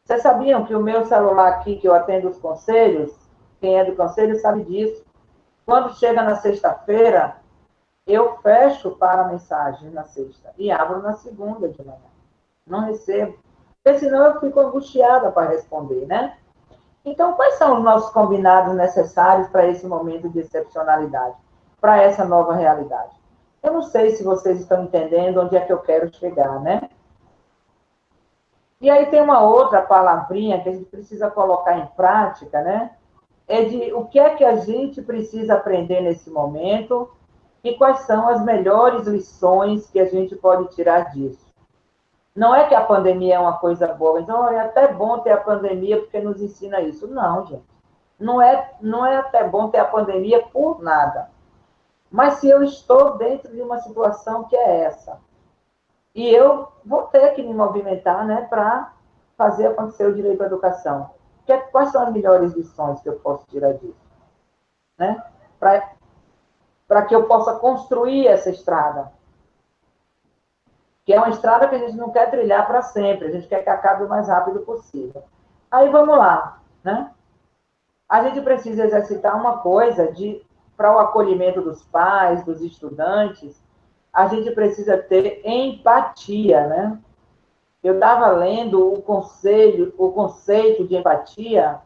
Vocês sabiam que o meu celular aqui, que eu atendo os conselhos, quem é do conselho sabe disso. Quando chega na sexta-feira, eu fecho para a mensagem na sexta e abro na segunda de manhã. Não recebo. Porque senão eu fico angustiada para responder, né? Então, quais são os nossos combinados necessários para esse momento de excepcionalidade, para essa nova realidade? Eu não sei se vocês estão entendendo onde é que eu quero chegar, né? E aí tem uma outra palavrinha que a gente precisa colocar em prática, né? É de o que é que a gente precisa aprender nesse momento e quais são as melhores lições que a gente pode tirar disso. Não é que a pandemia é uma coisa boa, então é até bom ter a pandemia porque nos ensina isso. Não, gente. Não é até bom ter a pandemia por nada. Mas se eu estou dentro de uma situação que é essa, e eu vou ter que me movimentar, né, para fazer acontecer o direito à educação. Quais são as melhores lições que eu posso tirar disso? Né? Para que eu possa construir essa estrada. Que é uma estrada que a gente não quer trilhar para sempre, a gente quer que acabe o mais rápido possível. Aí vamos lá, né? A gente precisa exercitar uma coisa para o acolhimento dos pais, dos estudantes, a gente precisa ter empatia, né? Eu estava lendo o conceito de empatia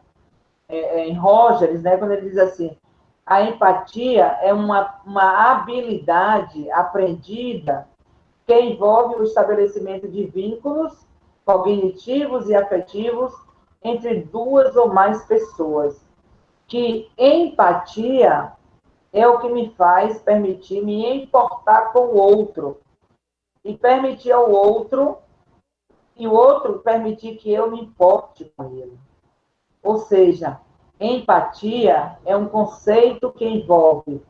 em Rogers, né? Quando ele diz assim, a empatia é uma habilidade aprendida que envolve o estabelecimento de vínculos cognitivos e afetivos entre duas ou mais pessoas. Que empatia é o que me faz permitir me importar com o outro e permitir ao outro, e o outro permitir que eu me importe com ele. Ou seja, empatia é um conceito que envolve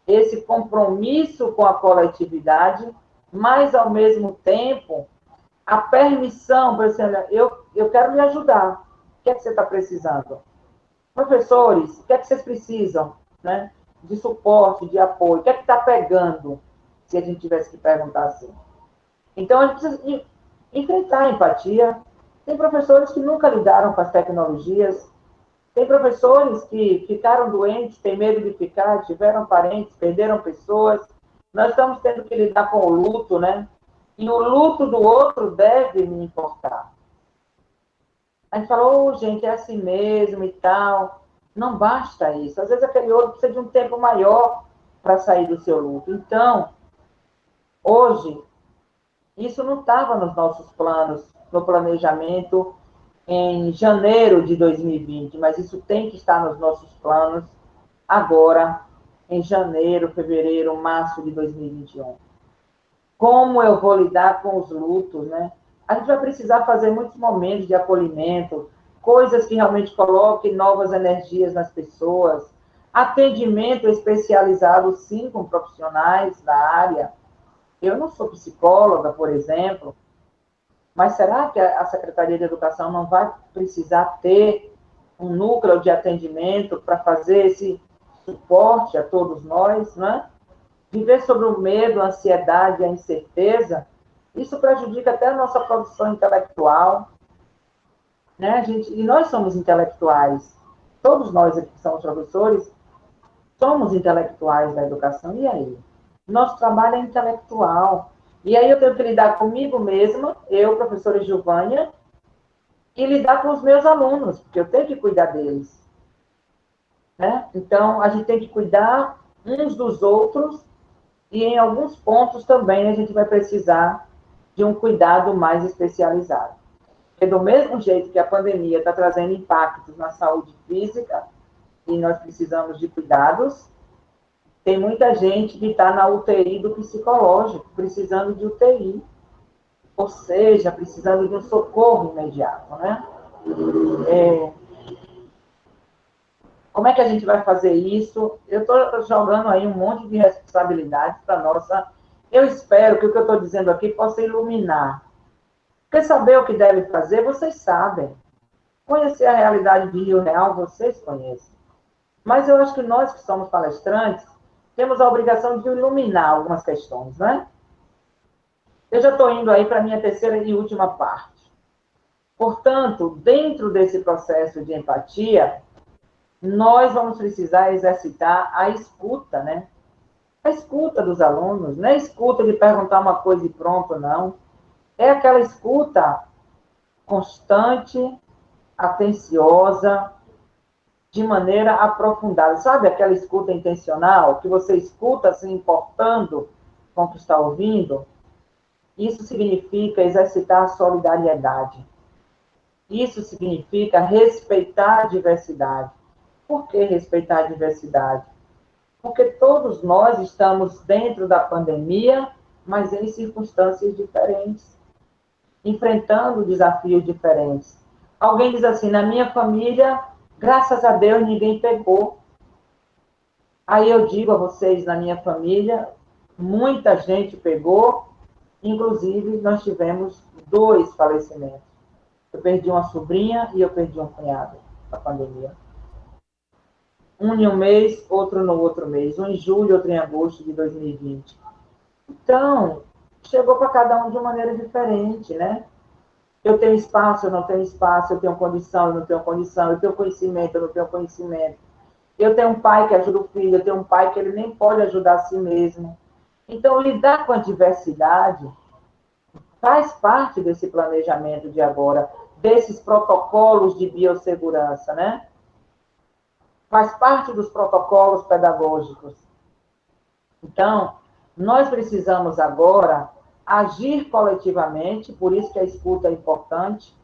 esse compromisso com a coletividade, mas, ao mesmo tempo, a permissão para você, olha, eu quero lhe ajudar. O que é que você está precisando? Professores, o que é que vocês precisam, né? De suporte, de apoio? O que é que está pegando, se a gente tivesse que perguntar assim? Então, a gente precisa enfrentar a empatia. Tem professores que nunca lidaram com as tecnologias, tem professores que ficaram doentes, têm medo de ficar, tiveram parentes, perderam pessoas. Nós estamos tendo que lidar com o luto, né? E o luto do outro deve me importar. A gente falou, oh, gente, é assim mesmo e tal. Não basta isso. Às vezes aquele outro precisa de um tempo maior para sair do seu luto. Então, hoje, isso não estava nos nossos planos, no planejamento em janeiro de 2020, mas isso tem que estar nos nossos planos agora, em janeiro, fevereiro, março de 2021. Como eu vou lidar com os lutos, né? A gente vai precisar fazer muitos momentos de acolhimento, coisas que realmente coloquem novas energias nas pessoas, atendimento especializado, sim, com profissionais da área. Eu não sou psicóloga, por exemplo, mas será que a Secretaria de Educação não vai precisar ter um núcleo de atendimento para fazer esse suporte a todos nós, né? Viver sobre o medo, a ansiedade, a incerteza, isso prejudica até a nossa produção intelectual, né, gente? E nós somos intelectuais. Todos nós aqui que somos professores, somos intelectuais da educação. E aí? Nosso trabalho é intelectual. E aí eu tenho que lidar comigo mesma, eu, professora Gilvânia, e lidar com os meus alunos, porque eu tenho que cuidar deles. Né? Então, a gente tem que cuidar uns dos outros e, em alguns pontos, também a gente vai precisar de um cuidado mais especializado. Porque, do mesmo jeito que a pandemia está trazendo impactos na saúde física, e nós precisamos de cuidados, tem muita gente que está na UTI do psicológico, precisando de UTI, ou seja, precisando de um socorro imediato, né? Como é que a gente vai fazer isso? Eu estou jogando aí um monte de responsabilidades para nossa... Eu espero que o que eu estou dizendo aqui possa iluminar. Porque saber o que deve fazer, vocês sabem. Conhecer a realidade de Rio Real, vocês conhecem. Mas eu acho que nós que somos palestrantes, temos a obrigação de iluminar algumas questões, né? Eu já estou indo aí para a minha terceira e última parte. Portanto, dentro desse processo de empatia, nós vamos precisar exercitar a escuta, né? A escuta dos alunos, não é a escuta de perguntar uma coisa e pronto, não. É aquela escuta constante, atenciosa, de maneira aprofundada. Sabe aquela escuta intencional, que você escuta se importando com o que está ouvindo? Isso significa exercitar a solidariedade. Isso significa respeitar a diversidade. Por que respeitar a diversidade? Porque todos nós estamos dentro da pandemia, mas em circunstâncias diferentes, enfrentando desafios diferentes. Alguém diz assim, na minha família, graças a Deus, ninguém pegou. Aí eu digo a vocês, na minha família, muita gente pegou, inclusive nós tivemos 2 falecimentos. Eu perdi uma sobrinha e eu perdi um cunhado na pandemia. Um em um mês, outro no outro mês. Um em julho, outro em agosto de 2020. Então, chegou para cada um de uma maneira diferente, né? Eu tenho espaço, eu não tenho espaço, eu tenho condição, eu não tenho condição, eu tenho conhecimento, eu não tenho conhecimento. Eu tenho um pai que ajuda o filho, eu tenho um pai que ele nem pode ajudar a si mesmo. Então, lidar com a diversidade faz parte desse planejamento de agora, desses protocolos de biossegurança, né? Faz parte dos protocolos pedagógicos. Então, nós precisamos agora agir coletivamente, por isso que a escuta é importante,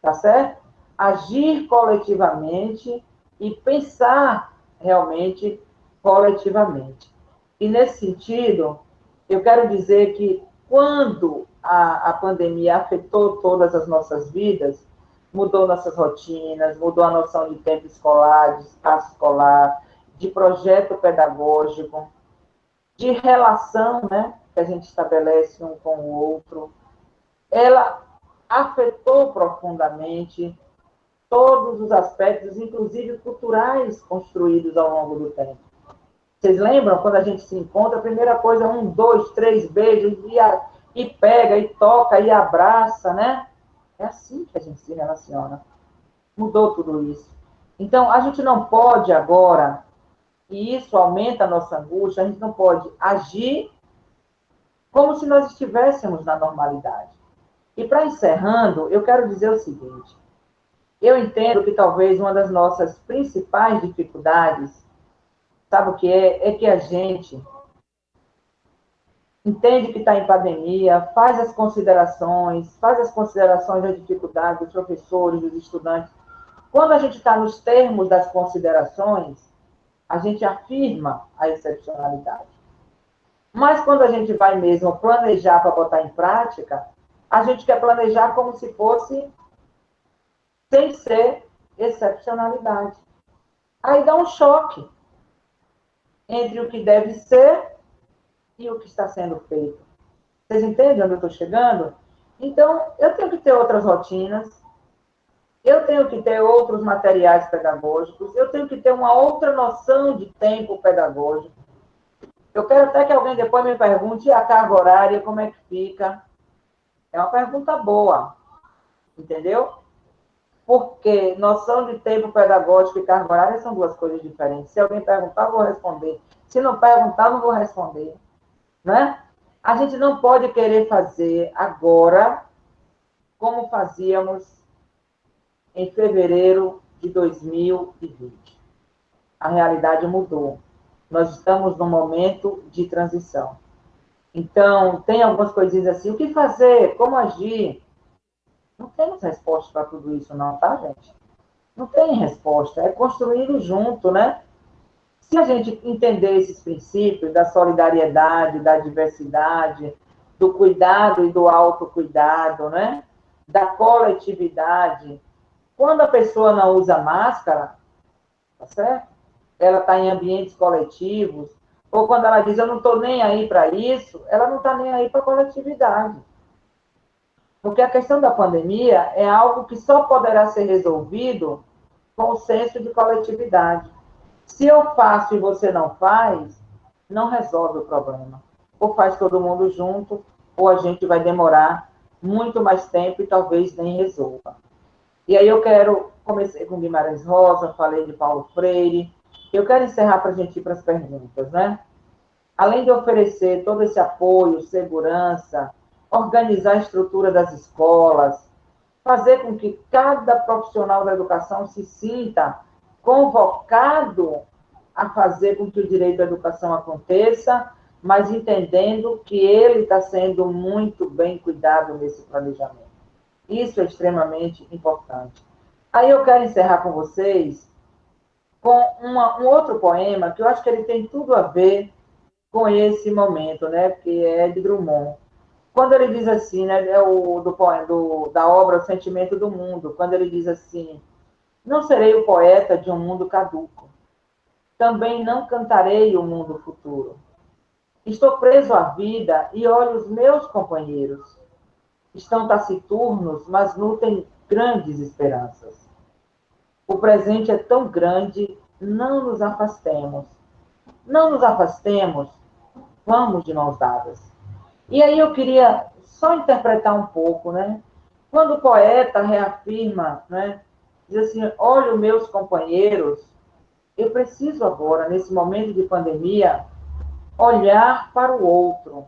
tá certo? Agir coletivamente e pensar realmente coletivamente. E nesse sentido, eu quero dizer que quando a pandemia afetou todas as nossas vidas, mudou nossas rotinas, mudou a noção de tempo escolar, de espaço escolar, de projeto pedagógico, de relação, né, que a gente estabelece um com o outro. Ela afetou profundamente todos os aspectos, inclusive culturais, construídos ao longo do tempo. Vocês lembram, quando a gente se encontra, a primeira coisa é 1, 2, 3 beijos, e pega, e toca, e abraça, né? É assim que a gente se relaciona. Mudou tudo isso. Então, a gente não pode agora, e isso aumenta a nossa angústia, a gente não pode agir como se nós estivéssemos na normalidade. E para encerrando, eu quero dizer o seguinte: eu entendo que talvez uma das nossas principais dificuldades, sabe o que é? É que a gente entende que está em pandemia, faz as considerações da dificuldade dos professores, dos estudantes. Quando a gente está nos termos das considerações, a gente afirma a excepcionalidade. Mas quando a gente vai mesmo planejar para botar em prática, a gente quer planejar como se fosse sem ser excepcionalidade. Aí dá um choque entre o que deve ser e o que está sendo feito. Vocês entendem onde eu estou chegando? Então, eu tenho que ter outras rotinas, eu tenho que ter outros materiais pedagógicos, eu tenho que ter uma outra noção de tempo pedagógico. Eu quero até que alguém depois me pergunte, e a carga horária, como é que fica? É uma pergunta boa, entendeu? Porque noção de tempo pedagógico e carga horária são duas coisas diferentes. Se alguém perguntar, eu vou responder. Se não perguntar, eu não vou responder. Né? A gente não pode querer fazer agora como fazíamos em fevereiro de 2020. A realidade mudou. Nós estamos num momento de transição. Então, tem algumas coisinhas assim, o que fazer? Como agir? Não temos resposta para tudo isso não, tá, gente? Não tem resposta, é construído junto, né? Se a gente entender esses princípios da solidariedade, da diversidade, do cuidado e do autocuidado, né? Da coletividade, quando a pessoa não usa máscara, tá certo? Ela está em ambientes coletivos, ou quando ela diz, eu não estou nem aí para isso, ela não está nem aí para a coletividade. Porque a questão da pandemia é algo que só poderá ser resolvido com o senso de coletividade. Se eu faço e você não faz, não resolve o problema. Ou faz todo mundo junto, ou a gente vai demorar muito mais tempo e talvez nem resolva. E aí comecei com Guimarães Rosa, falei de Paulo Freire. Eu quero encerrar para a gente ir para as perguntas, né? Além de oferecer todo esse apoio, segurança, organizar a estrutura das escolas, fazer com que cada profissional da educação se sinta convocado a fazer com que o direito à educação aconteça, mas entendendo que ele está sendo muito bem cuidado nesse planejamento. Isso é extremamente importante. Aí eu quero encerrar com vocês com um outro poema que eu acho que ele tem tudo a ver com esse momento, né? Que é de Drummond. Quando ele diz assim, né? É da obra O Sentimento do Mundo, quando ele diz assim: não serei o poeta de um mundo caduco, também não cantarei o mundo futuro. Estou preso à vida e olho os meus companheiros. Estão taciturnos, mas nutrem grandes esperanças. O presente é tão grande, não nos afastemos. Não nos afastemos, vamos de mãos dadas. E aí eu queria só interpretar um pouco, né? Quando o poeta reafirma, né? Diz assim, olha os meus companheiros, eu preciso agora, nesse momento de pandemia, olhar para o outro,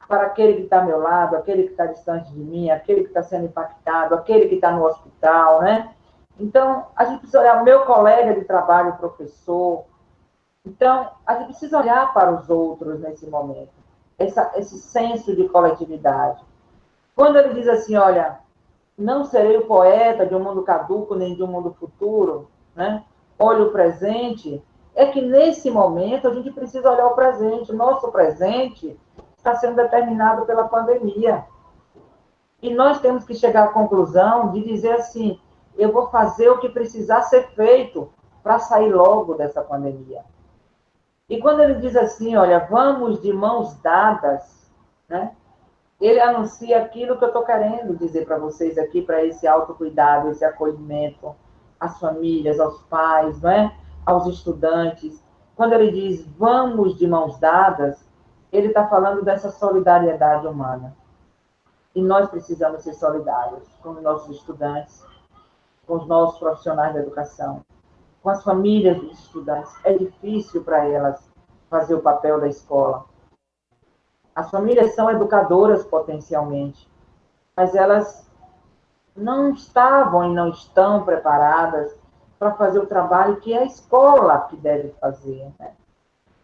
para aquele que está ao meu lado, aquele que está distante de mim, aquele que está sendo impactado, aquele que está no hospital, né? Então, a gente precisa olhar o meu colega de trabalho, o professor. Então, a gente precisa olhar para os outros nesse momento, esse senso de coletividade. Quando ele diz assim, olha, não serei o poeta de um mundo caduco, nem de um mundo futuro, né? Olha o presente, é que nesse momento a gente precisa olhar o presente. O nosso presente está sendo determinado pela pandemia. E nós temos que chegar à conclusão de dizer assim, eu vou fazer o que precisar ser feito para sair logo dessa pandemia. E quando ele diz assim, olha, vamos de mãos dadas, né? Ele anuncia aquilo que eu estou querendo dizer para vocês aqui, para esse autocuidado, esse acolhimento às famílias, aos pais, não é? Aos estudantes. Quando ele diz vamos de mãos dadas, ele está falando dessa solidariedade humana. E nós precisamos ser solidários com os nossos estudantes, com os nossos profissionais da educação, com as famílias dos estudantes. É difícil para elas fazer o papel da escola. As famílias são educadoras potencialmente, mas elas não estavam e não estão preparadas para fazer o trabalho que é a escola que deve fazer, né?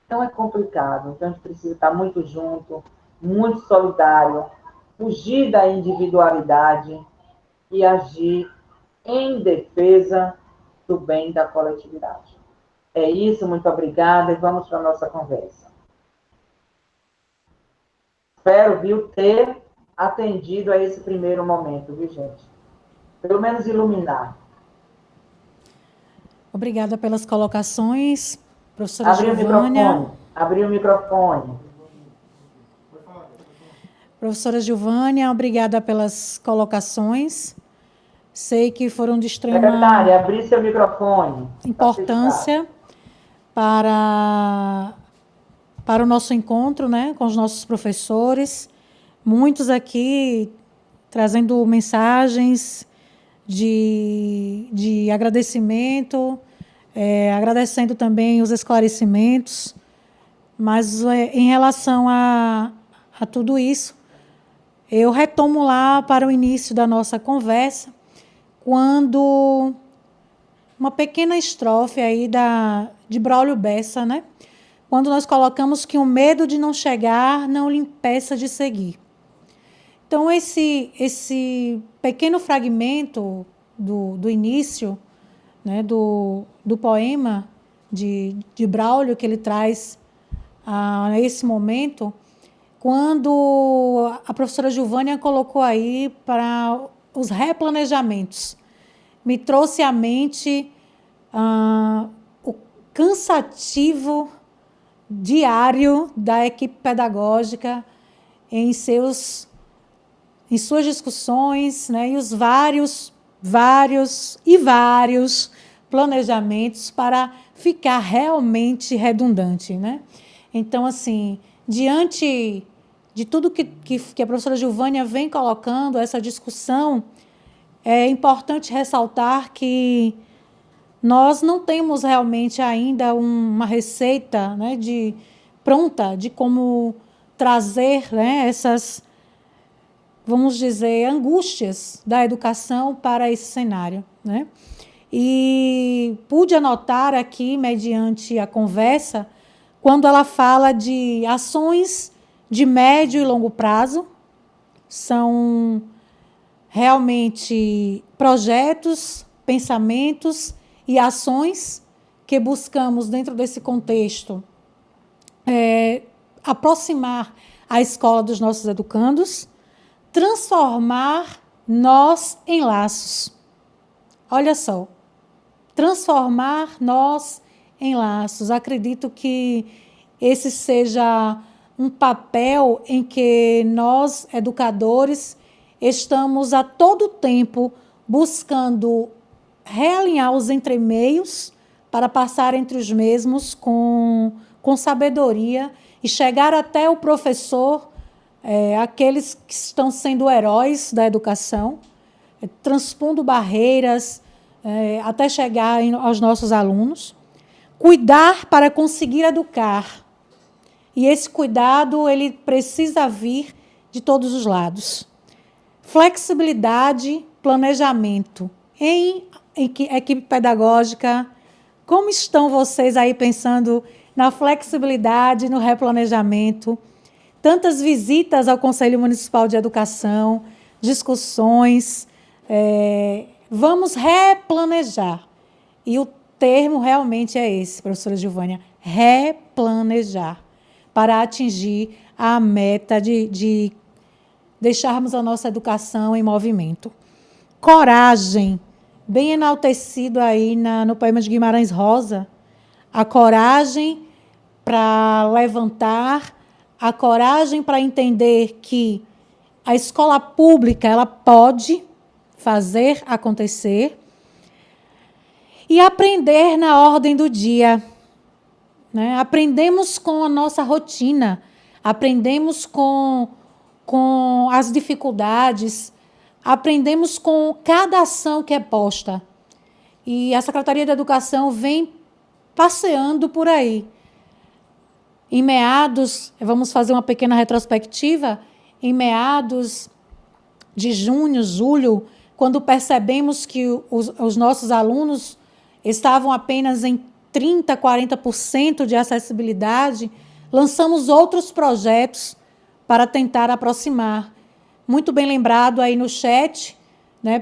Então é complicado. Então a gente precisa estar muito junto, muito solidário, fugir da individualidade e agir em defesa do bem da coletividade. É isso, muito obrigada e vamos para a nossa conversa. Espero, viu, ter atendido a esse primeiro momento, viu, gente? Pelo menos iluminar. Obrigada pelas colocações, professora Abrir Gilvânia. o microfone. Abrir o microfone. Professora Gilvânia, obrigada pelas colocações. Sei que foram de extrema Secretária, abrir seu microfone. importância para o nosso encontro, né, com os nossos professores. Muitos aqui trazendo mensagens de agradecimento, agradecendo também os esclarecimentos. Mas, em relação a tudo isso, eu retomo lá para o início da nossa conversa, quando uma pequena estrofe aí de Braulio Bessa, né? Quando nós colocamos que o medo de não chegar não lhe impeça de seguir. Então, esse pequeno fragmento do início, né, do poema de Braulio, que ele traz a esse momento, quando a professora Gilvânia colocou aí para os replanejamentos, me trouxe à mente o cansativo diário da equipe pedagógica em suas discussões, né, e os vários planejamentos para ficar realmente redundante, né? Então, assim, diante de tudo que a professora Gilvânia vem colocando, essa discussão, é importante ressaltar que nós não temos realmente ainda uma receita, né, pronta de como trazer, né, essas, vamos dizer, angústias da educação para esse cenário, né? E pude anotar aqui, mediante a conversa, quando ela fala de ações de médio e longo prazo, são realmente projetos, pensamentos e ações que buscamos, dentro desse contexto, aproximar a escola dos nossos educandos, transformar nós em laços. Olha só, transformar nós em laços. Acredito que esse seja um papel em que nós, educadores, estamos a todo tempo buscando realinhar os entremeios para passar entre os mesmos com sabedoria e chegar até o professor, aqueles que estão sendo heróis da educação, transpondo barreiras, até chegar aos nossos alunos. Cuidar para conseguir educar. E esse cuidado, ele precisa vir de todos os lados. Flexibilidade, planejamento. Em equipe pedagógica, como estão vocês aí pensando na flexibilidade, no replanejamento? Tantas visitas ao Conselho Municipal de Educação, discussões. Vamos replanejar. E o termo realmente é esse, professora Gilvânia, replanejar. para atingir a meta de deixarmos a nossa educação em movimento. Coragem, bem enaltecido aí no poema de Guimarães Rosa, a coragem para levantar, a coragem para entender que a escola pública ela pode fazer acontecer e aprender na ordem do dia. Né? Aprendemos com a nossa rotina, aprendemos com as dificuldades, aprendemos com cada ação que é posta. E a Secretaria de Educação vem passeando por aí. Em meados, vamos fazer uma pequena retrospectiva, em meados de junho, julho, quando percebemos que os nossos alunos estavam apenas em 30%, 40% de acessibilidade, lançamos outros projetos para tentar aproximar. Muito bem lembrado aí no chat, né,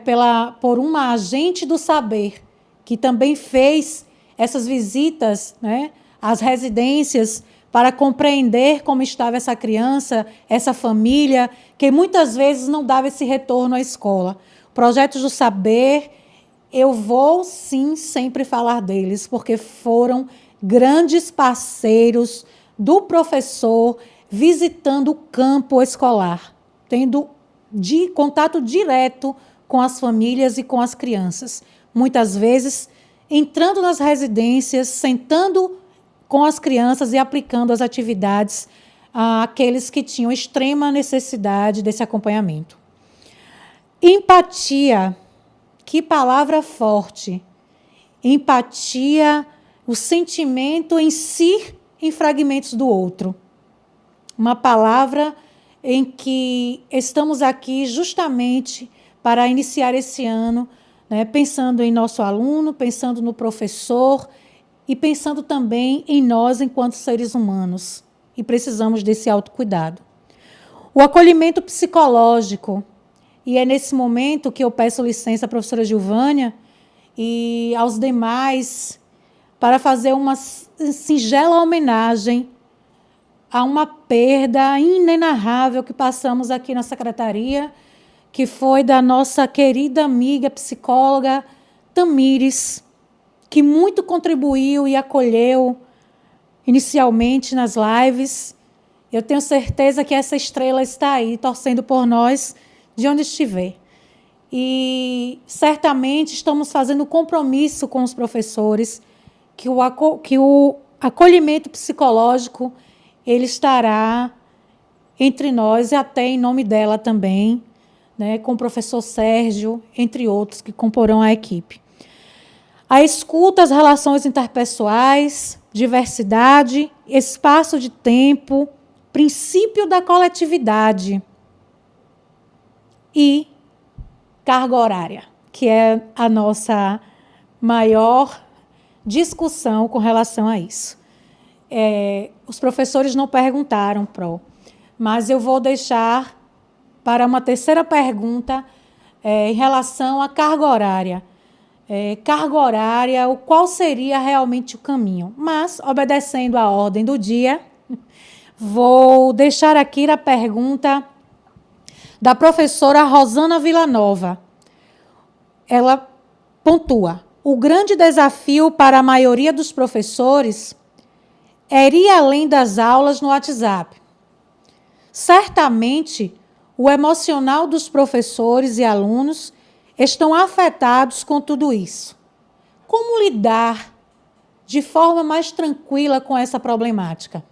por uma agente do saber, que também fez essas visitas, né, às residências, para compreender como estava essa criança, essa família, que muitas vezes não dava esse retorno à escola. Projetos do saber, eu vou sim sempre falar deles, porque foram grandes parceiros do professor visitando o campo escolar, tendo contato direto com as famílias e com as crianças. Muitas vezes, entrando nas residências, sentando com as crianças e aplicando as atividades àqueles que tinham extrema necessidade desse acompanhamento. Empatia, que palavra forte. Empatia, o sentimento em si, em fragmentos do outro. Uma palavra em que estamos aqui justamente para iniciar esse ano, né, pensando em nosso aluno, pensando no professor e pensando também em nós enquanto seres humanos. E precisamos desse autocuidado. O acolhimento psicológico. E é nesse momento que eu peço licença à professora Gilvânia e aos demais para fazer uma singela homenagem a uma perda inenarrável que passamos aqui na secretaria, que foi da nossa querida amiga psicóloga Tamires, que muito contribuiu e acolheu inicialmente nas lives. Eu tenho certeza que essa estrela está aí, torcendo por nós, de onde estiver. E certamente estamos fazendo compromisso com os professores que o acolhimento psicológico ele estará entre nós e até em nome dela também, né, com o professor Sérgio, entre outros que comporão a equipe. A escuta, as relações interpessoais, diversidade, espaço de tempo, princípio da coletividade e carga horária, que é a nossa maior discussão com relação a isso. Os professores não perguntaram, mas eu vou deixar para uma terceira pergunta em relação à carga horária. Carga horária, qual seria realmente o caminho? Mas, obedecendo à ordem do dia, vou deixar aqui a pergunta da professora Rosana Villanova. Ela pontua: o grande desafio para a maioria dos professores é ir além das aulas no WhatsApp. Certamente, o emocional dos professores e alunos estão afetados com tudo isso. Como lidar de forma mais tranquila com essa problemática?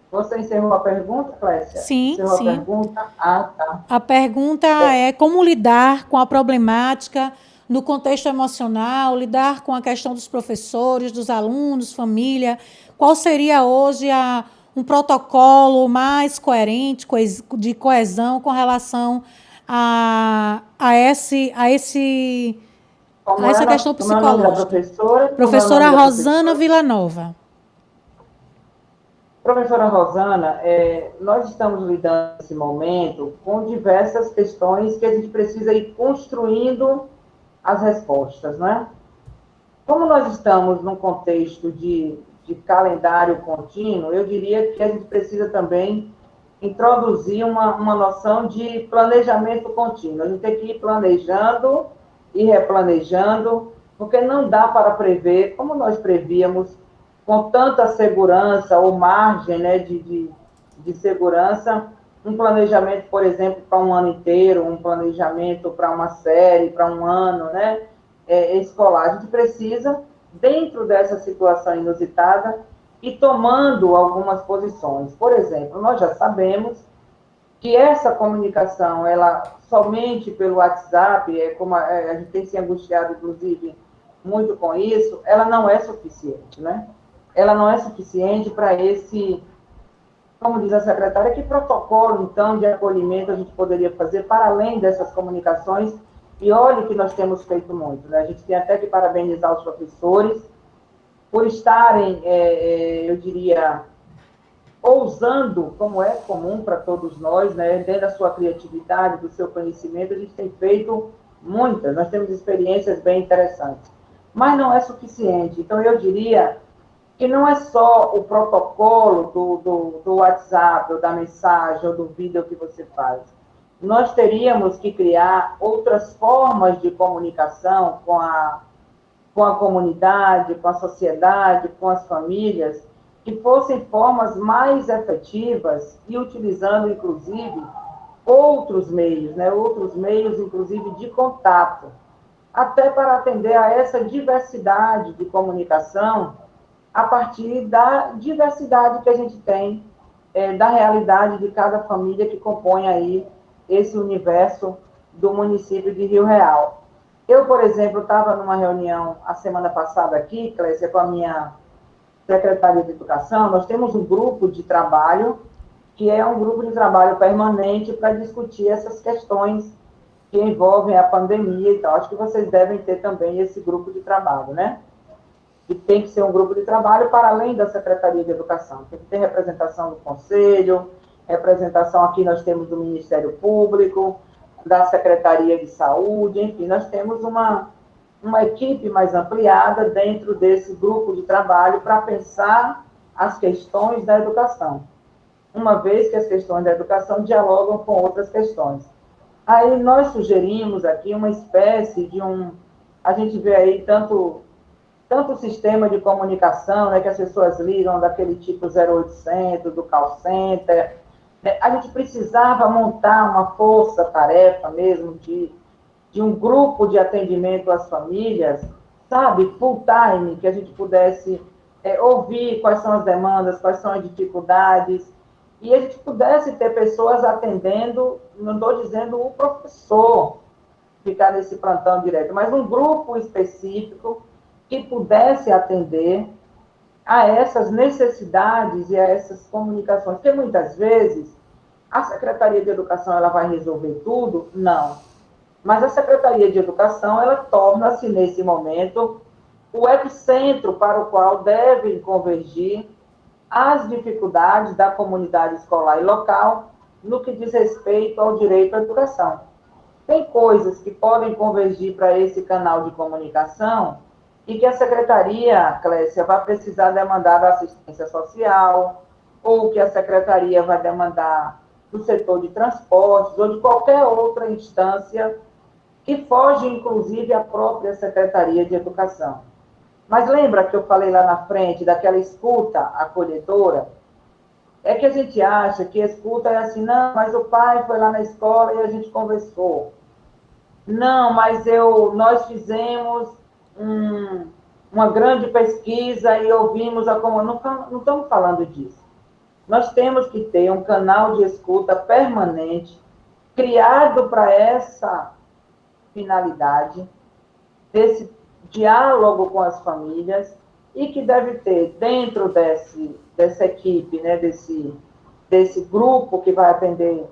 Você encerrou a pergunta, Clécia? Sim, encerrou sim. A pergunta? Ah, tá. A pergunta é como lidar com a problemática no contexto emocional, lidar com a questão dos professores, dos alunos, família. Qual seria hoje um protocolo mais coerente, de coesão com relação a essa questão psicológica? Professora? Professora Rosana Villanova. Professora Rosana, nós estamos lidando nesse momento com diversas questões que a gente precisa ir construindo as respostas, não é? Como nós estamos num contexto de calendário contínuo, eu diria que a gente precisa também introduzir uma noção de planejamento contínuo. A gente tem que ir planejando e replanejando, porque não dá para prever, como nós prevíamos, com tanta segurança ou margem, né, de segurança, um planejamento, por exemplo, para um ano inteiro, um planejamento para uma série, para um ano, né, escolar. A gente precisa, dentro dessa situação inusitada, ir tomando algumas posições. Por exemplo, nós já sabemos que essa comunicação, ela somente pelo WhatsApp, como a gente tem se angustiado, inclusive, muito com isso, ela não é suficiente, né? Ela não é suficiente para esse, como diz a secretária, que protocolo, então, de acolhimento a gente poderia fazer para além dessas comunicações. E olhe que nós temos feito muito, né? A gente tem até que parabenizar os professores por estarem, eu diria, ousando, como é comum para todos nós, né? Dentro da sua criatividade, do seu conhecimento, a gente tem feito muitas, nós temos experiências bem interessantes. Mas não é suficiente. Então, eu diria que não é só o protocolo do WhatsApp, ou da mensagem, ou do vídeo que você faz. Nós teríamos que criar outras formas de comunicação com a comunidade, com a sociedade, com as famílias, que fossem formas mais efetivas e utilizando, inclusive, outros meios, né? Outros meios, inclusive, de contato, até para atender a essa diversidade de comunicação a partir da diversidade que a gente tem, da realidade de cada família que compõe aí esse universo do município de Rio Real. Eu, por exemplo, estava numa reunião a semana passada aqui, Clécia, com a minha Secretaria de Educação. Nós temos um grupo de trabalho, que é um grupo de trabalho permanente para discutir essas questões que envolvem a pandemia e tal. Acho que vocês devem ter também esse grupo de trabalho, né? E tem que ser um grupo de trabalho para além da Secretaria de Educação. Tem que ter representação do Conselho, representação aqui nós temos do Ministério Público, da Secretaria de Saúde, enfim, nós temos uma equipe mais ampliada dentro desse grupo de trabalho para pensar as questões da educação, uma vez que as questões da educação dialogam com outras questões. Aí nós sugerimos aqui uma espécie de a gente vê aí tanto sistema de comunicação, né, que as pessoas ligam daquele tipo 0800, do call center. A gente precisava montar uma força-tarefa mesmo de um grupo de atendimento às famílias, sabe, full time, que a gente pudesse ouvir quais são as demandas, quais são as dificuldades, e a gente pudesse ter pessoas atendendo, não estou dizendo o professor ficar nesse plantão direto, mas um grupo específico que pudesse atender a essas necessidades e a essas comunicações, porque muitas vezes a Secretaria de Educação ela vai resolver tudo? Não. Mas a Secretaria de Educação ela torna-se, nesse momento, o epicentro para o qual devem convergir as dificuldades da comunidade escolar e local no que diz respeito ao direito à educação. Tem coisas que podem convergir para esse canal de comunicação e que a Secretaria, Clécia, vai precisar demandar da assistência social, ou que a Secretaria vai demandar do setor de transportes, ou de qualquer outra instância que foge, inclusive, à própria Secretaria de Educação. Mas lembra que eu falei lá na frente daquela escuta acolhedora? É que a gente acha que escuta é assim, não, mas o pai foi lá na escola e a gente conversou. Não, mas nós fizemos uma grande pesquisa e ouvimos a comunidade. Não estamos falando disso. Nós temos que ter um canal de escuta permanente, criado para essa finalidade, desse diálogo com as famílias, e que deve ter, dentro dessa equipe, né, desse grupo que vai atender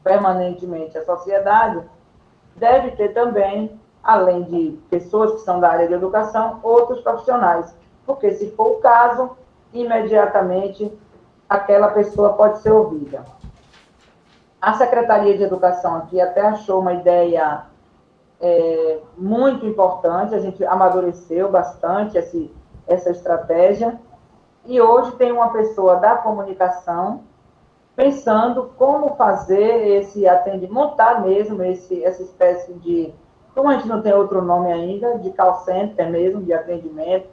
permanentemente a sociedade, deve ter também, além de pessoas que são da área de educação, outros profissionais. Porque, se for o caso, imediatamente aquela pessoa pode ser ouvida. A Secretaria de Educação aqui até achou uma ideia muito importante, a gente amadureceu bastante essa estratégia, e hoje tem uma pessoa da comunicação pensando como fazer esse atendimento, montar mesmo essa espécie de, como a gente não tem outro nome ainda, de call center mesmo, de atendimento,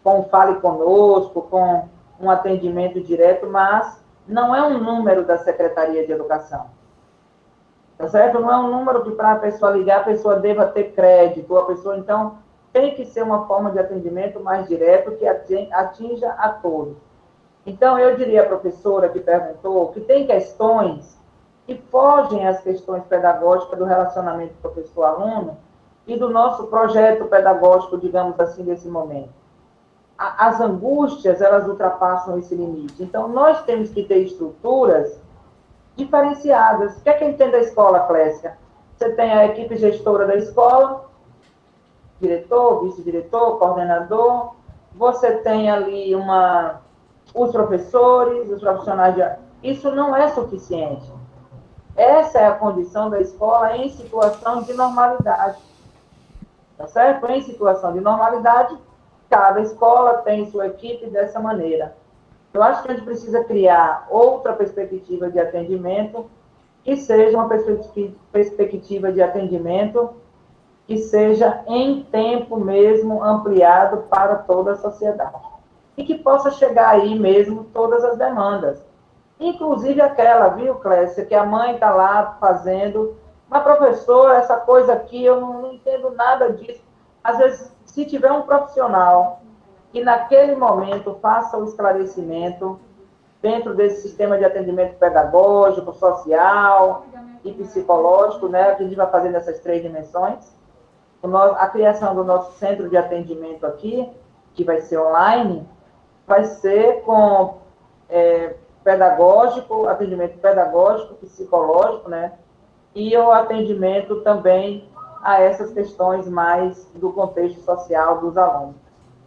com Fale Conosco, com um atendimento direto, mas não é um número da Secretaria de Educação. Tá certo? Não é um número que para a pessoa ligar, a pessoa deva ter crédito, a pessoa, então, tem que ser uma forma de atendimento mais direto que atinja a todos. Então, eu diria à professora que perguntou que tem questões que fogem às questões pedagógicas do relacionamento professor-aluno e do nosso projeto pedagógico, digamos assim, desse momento. As angústias, elas ultrapassam esse limite. Então, nós temos que ter estruturas diferenciadas. O que é que entende a escola, Clécia? Você tem a equipe gestora da escola, diretor, vice-diretor, coordenador, você tem ali os professores, os profissionais de... Isso não é suficiente. Essa é a condição da escola em situação de normalidade. Tá certo? Em situação de normalidade, cada escola tem sua equipe dessa maneira. Eu acho que a gente precisa criar outra perspectiva de atendimento, que seja uma perspectiva de atendimento que seja em tempo mesmo ampliado para toda a sociedade. E que possa chegar aí mesmo todas as demandas. Inclusive aquela, viu, Clécia, que a mãe está lá fazendo, mas professora, essa coisa aqui, eu não entendo nada disso. Às vezes, se tiver um profissional que naquele momento faça o esclarecimento dentro desse sistema de atendimento pedagógico, social e psicológico, né, que a gente vai fazer nessas 3 dimensões. A criação do nosso centro de atendimento aqui, que vai ser online, vai ser com pedagógico, atendimento pedagógico, psicológico, né, e o atendimento também a essas questões mais do contexto social dos alunos.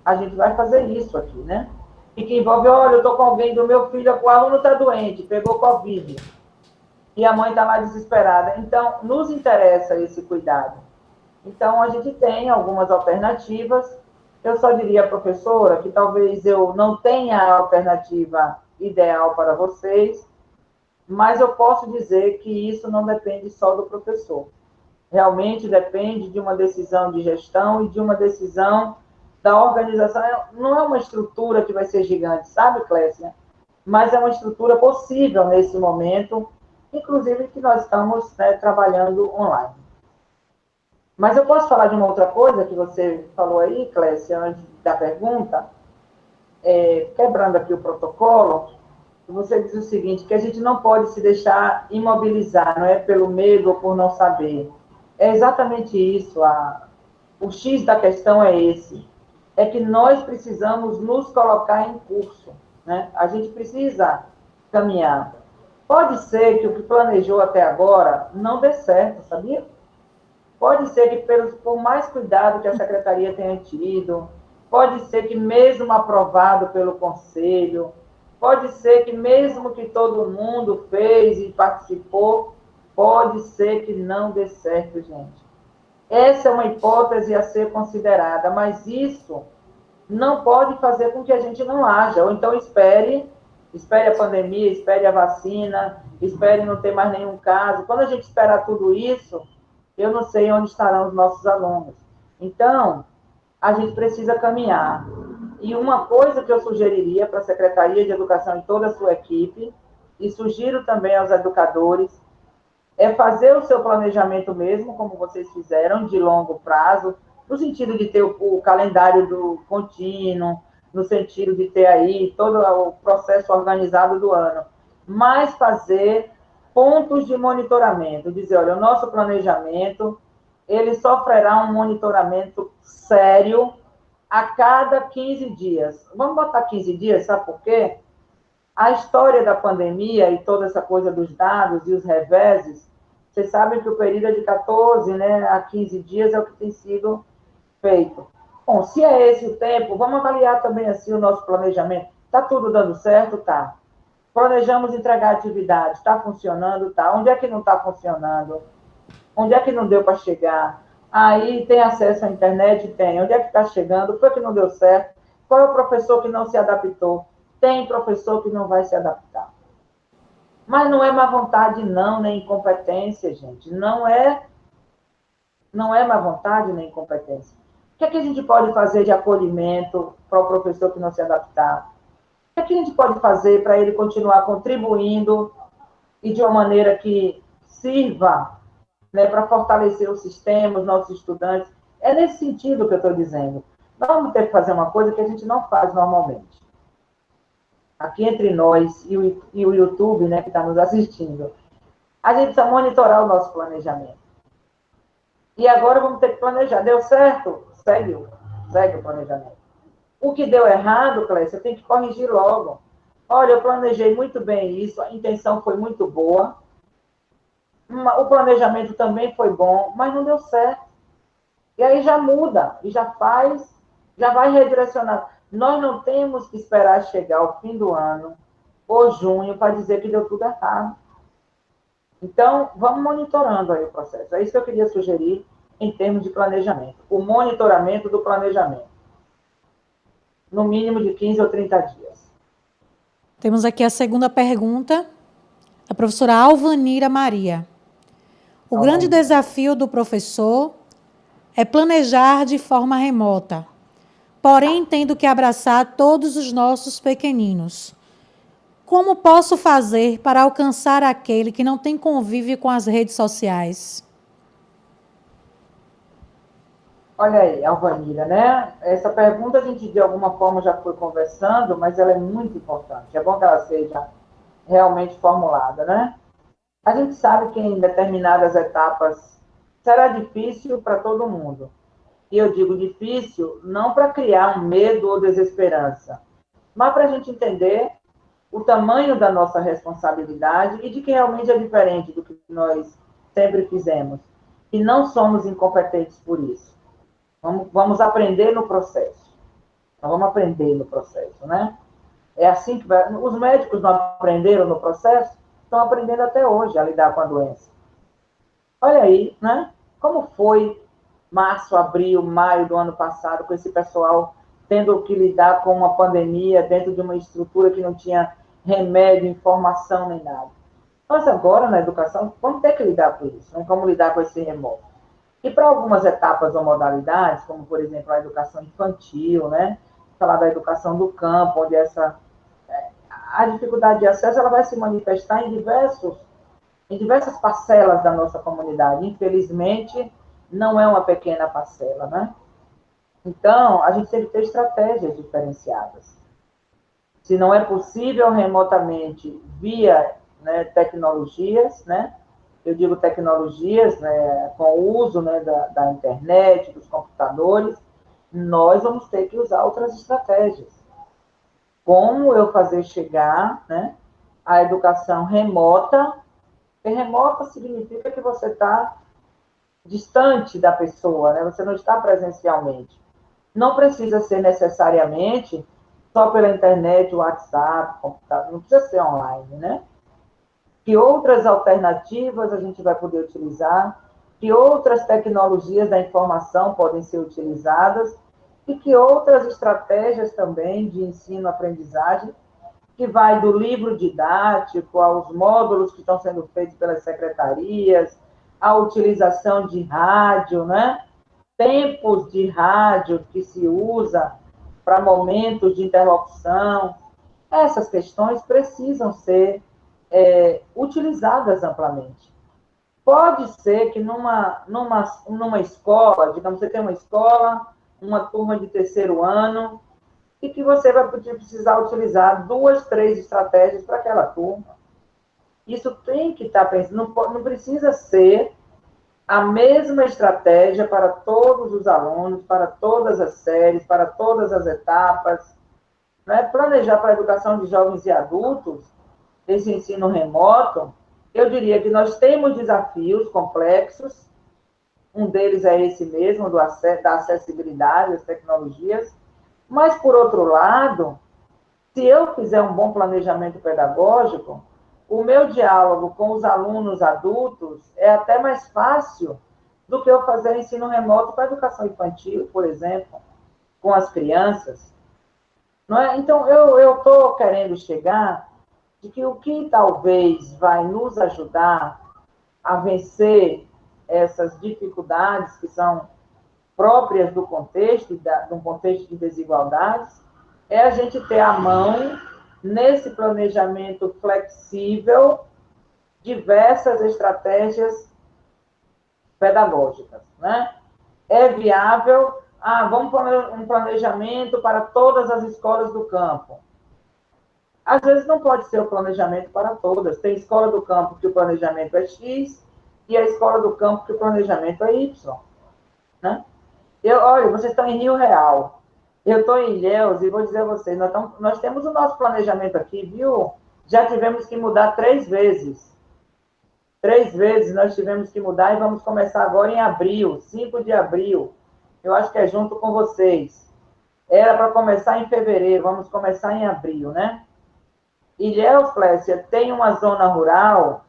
A gente vai fazer isso aqui, né? E que envolve, olha, eu estou com alguém do meu filho, o aluno está doente, pegou Covid, e a mãe está lá desesperada. Então, nos interessa esse cuidado. Então, a gente tem algumas alternativas. Eu só diria à professora que talvez eu não tenha a alternativa ideal para vocês, mas eu posso dizer que isso não depende só do professor. Realmente depende de uma decisão de gestão e de uma decisão da organização. Não é uma estrutura que vai ser gigante, sabe, Clécia? Mas é uma estrutura possível nesse momento, inclusive que nós estamos, né, trabalhando online. Mas eu posso falar de uma outra coisa que você falou aí, Clécia, antes da pergunta? Quebrando aqui o protocolo, você diz o seguinte, que a gente não pode se deixar imobilizar, não é pelo medo ou por não saber. É exatamente isso, o X da questão é esse. É que nós precisamos nos colocar em curso, né? A gente precisa caminhar. Pode ser que o que planejou até agora não dê certo, sabia? Pode ser que, por mais cuidado que a secretaria tenha tido, pode ser que mesmo aprovado pelo conselho, pode ser que mesmo que todo mundo fez e participou, pode ser que não dê certo, gente. Essa é uma hipótese a ser considerada, mas isso não pode fazer com que a gente não haja. Ou então espere a pandemia, espere a vacina, espere não ter mais nenhum caso. Quando a gente esperar tudo isso, eu não sei onde estarão os nossos alunos. Então, a gente precisa caminhar. E uma coisa que eu sugeriria para a Secretaria de Educação e toda a sua equipe, e sugiro também aos educadores, é fazer o seu planejamento mesmo, como vocês fizeram, de longo prazo, no sentido de ter o calendário do contínuo, no sentido de ter aí todo o processo organizado do ano, mas fazer pontos de monitoramento, dizer, olha, o nosso planejamento, ele sofrerá um monitoramento sério a cada 15 dias. Vamos botar 15 dias, sabe por quê? A história da pandemia e toda essa coisa dos dados e os reveses, vocês sabem que o período é de 14, né, a 15 dias é o que tem sido feito. Bom, se é esse o tempo, vamos avaliar também assim o nosso planejamento. Está tudo dando certo? Tá. Planejamos entregar atividades, está funcionando? Tá. Onde é que não está funcionando? Onde é que não deu para chegar? Aí tem acesso à internet? Tem. Onde é que está chegando? Foi que não deu certo? Qual é o professor que não se adaptou? Tem professor que não vai se adaptar. Mas não é má vontade, não, nem incompetência, gente. Não é má vontade nem incompetência. O que é que a gente pode fazer de acolhimento para o professor que não se adaptar? O que é que a gente pode fazer para ele continuar contribuindo e de uma maneira que sirva, né, para fortalecer o sistema, os nossos estudantes? É nesse sentido que eu estou dizendo. Nós vamos ter que fazer uma coisa que a gente não faz normalmente. Aqui entre nós e o YouTube, né, que está nos assistindo, a gente precisa monitorar o nosso planejamento. E agora vamos ter que planejar. Deu certo? Segue o planejamento. O que deu errado, Clécia, tem que corrigir logo. Olha, eu planejei muito bem isso, a intenção foi muito boa, o planejamento também foi bom, mas não deu certo. E aí já muda, e já vai redirecionar. Nós não temos que esperar chegar ao fim do ano, ou junho, para dizer que deu tudo errado. Então, vamos monitorando aí o processo. É isso que eu queria sugerir em termos de planejamento. O monitoramento do planejamento. No mínimo de 15 ou 30 dias. Temos aqui a segunda pergunta, da professora Alvanira Maria. O grande desafio do professor é planejar de forma remota, porém tendo que abraçar todos os nossos pequeninos. Como posso fazer para alcançar aquele que não tem convívio com as redes sociais? Olha aí, Alvanira, né? Essa pergunta a gente, de alguma forma, já foi conversando, mas ela é muito importante. É bom que ela seja realmente formulada, né? A gente sabe que em determinadas etapas será difícil para todo mundo. E eu digo difícil não para criar um medo ou desesperança, mas para a gente entender o tamanho da nossa responsabilidade e de que realmente é diferente do que nós sempre fizemos. E não somos incompetentes por isso. Vamos aprender no processo. Nós vamos aprender no processo, né? É assim que vai. Os médicos não aprenderam no processo, estão aprendendo até hoje a lidar com a doença. Olha aí, né? Como foi março, abril, maio do ano passado, com esse pessoal tendo que lidar com uma pandemia dentro de uma estrutura que não tinha remédio, informação, nem nada. Nós agora, na educação, vamos ter que lidar com isso, né? Como lidar com esse remoto. E para algumas etapas ou modalidades, como, por exemplo, a educação infantil, né? Falar da educação do campo, onde a dificuldade de acesso ela vai se manifestar em diversas parcelas da nossa comunidade. Infelizmente, não é uma pequena parcela, né? Então, a gente tem que ter estratégias diferenciadas. Se não é possível remotamente via, né, tecnologias, né? Eu digo tecnologias, né, com o uso, né, da internet, dos computadores, nós vamos ter que usar outras estratégias. Como eu fazer chegar, né, a educação remota, porque remota significa que você está distante da pessoa, né? Você não está presencialmente. Não precisa ser necessariamente só pela internet, WhatsApp, computador, não precisa ser online, né? Que outras alternativas a gente vai poder utilizar, que outras tecnologias da informação podem ser utilizadas e que outras estratégias também de ensino-aprendizagem, que vai do livro didático aos módulos que estão sendo feitos pelas secretarias, a utilização de rádio, né? Tempos de rádio que se usa para momentos de interlocução. Essas questões precisam ser utilizadas amplamente. Pode ser que numa escola, digamos, você tem uma escola, uma turma de terceiro ano, e que você vai precisar utilizar 2, 3 estratégias para aquela turma. Isso tem que estar pensando, não precisa ser a mesma estratégia para todos os alunos, para todas as séries, para todas as etapas. Né? Planejar para a educação de jovens e adultos, esse ensino remoto, eu diria que nós temos desafios complexos, um deles é esse mesmo, da acessibilidade às tecnologias, mas, por outro lado, Se eu fizer um bom planejamento pedagógico, o meu diálogo com os alunos adultos é até mais fácil do que eu fazer ensino remoto para a educação infantil, por exemplo, com as crianças. Não é? Então, eu estou querendo chegar de que o que talvez vai nos ajudar a vencer essas dificuldades que são próprias do contexto, de um contexto de desigualdades, é a gente ter a mão nesse planejamento flexível diversas estratégias pedagógicas, né? É viável, vamos fazer um planejamento para todas as escolas do campo. Às vezes não pode ser o planejamento para todas. Tem escola do campo que o planejamento é X e a escola do campo que o planejamento é Y, né? Olha, vocês estão em Rio Real. Eu estou em Ilhéus e vou dizer a vocês, nós temos o nosso planejamento aqui, viu? Já tivemos que mudar 3 vezes. 3 vezes nós tivemos que mudar e vamos começar agora em abril, 5 de abril. Eu acho que é junto com vocês. Era para começar em fevereiro, vamos começar em abril, né? Ilhéus, Clécia, tem uma zona rural,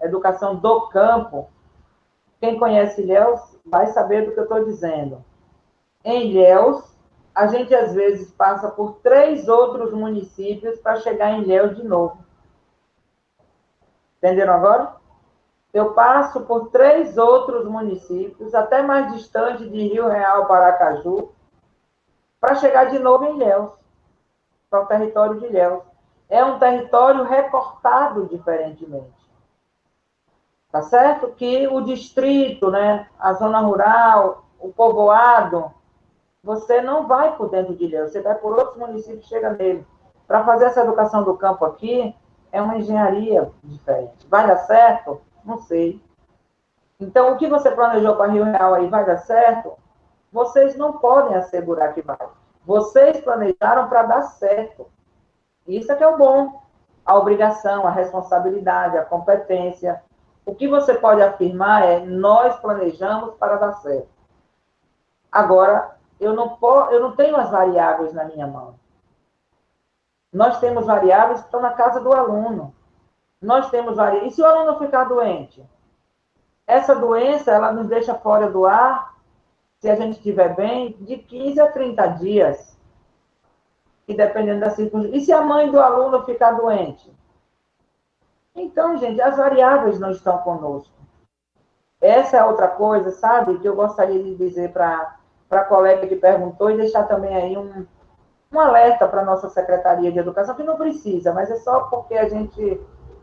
educação do campo. Quem conhece Ilhéus vai saber do que eu estou dizendo. Em Ilhéus, a gente às vezes passa por 3 outros municípios para chegar em Ilhéus de novo. Entenderam agora? Eu passo por 3 outros municípios, até mais distante de Rio Real, Paracaju, para chegar de novo em Ilhéus, para o território de Ilhéus. É um território recortado diferentemente. Tá certo? Que o distrito, né, a zona rural, o povoado, você não vai por dentro de Ilhéus, você vai por outros municípios e chega nele. Para fazer essa educação do campo aqui, é uma engenharia diferente. Vai dar certo? Não sei. Então, o que você planejou para Rio Real aí vai dar certo? Vocês não podem assegurar que vai. Vocês planejaram para dar certo. Isso é que é o bom. A obrigação, a responsabilidade, a competência. O que você pode afirmar é, nós planejamos para dar certo. Agora, eu não tenho as variáveis na minha mão. Nós temos variáveis que estão na casa do aluno. Nós temos variáveis. E se o aluno ficar doente? Essa doença, ela nos deixa fora do ar, se a gente estiver bem, de 15 a 30 dias. E dependendo da circunstância. E se a mãe do aluno ficar doente? Então, gente, as variáveis não estão conosco. Essa é outra coisa, sabe, que eu gostaria de dizer para a colega que perguntou e deixar também aí um alerta para a nossa Secretaria de Educação, que não precisa, mas é só porque a gente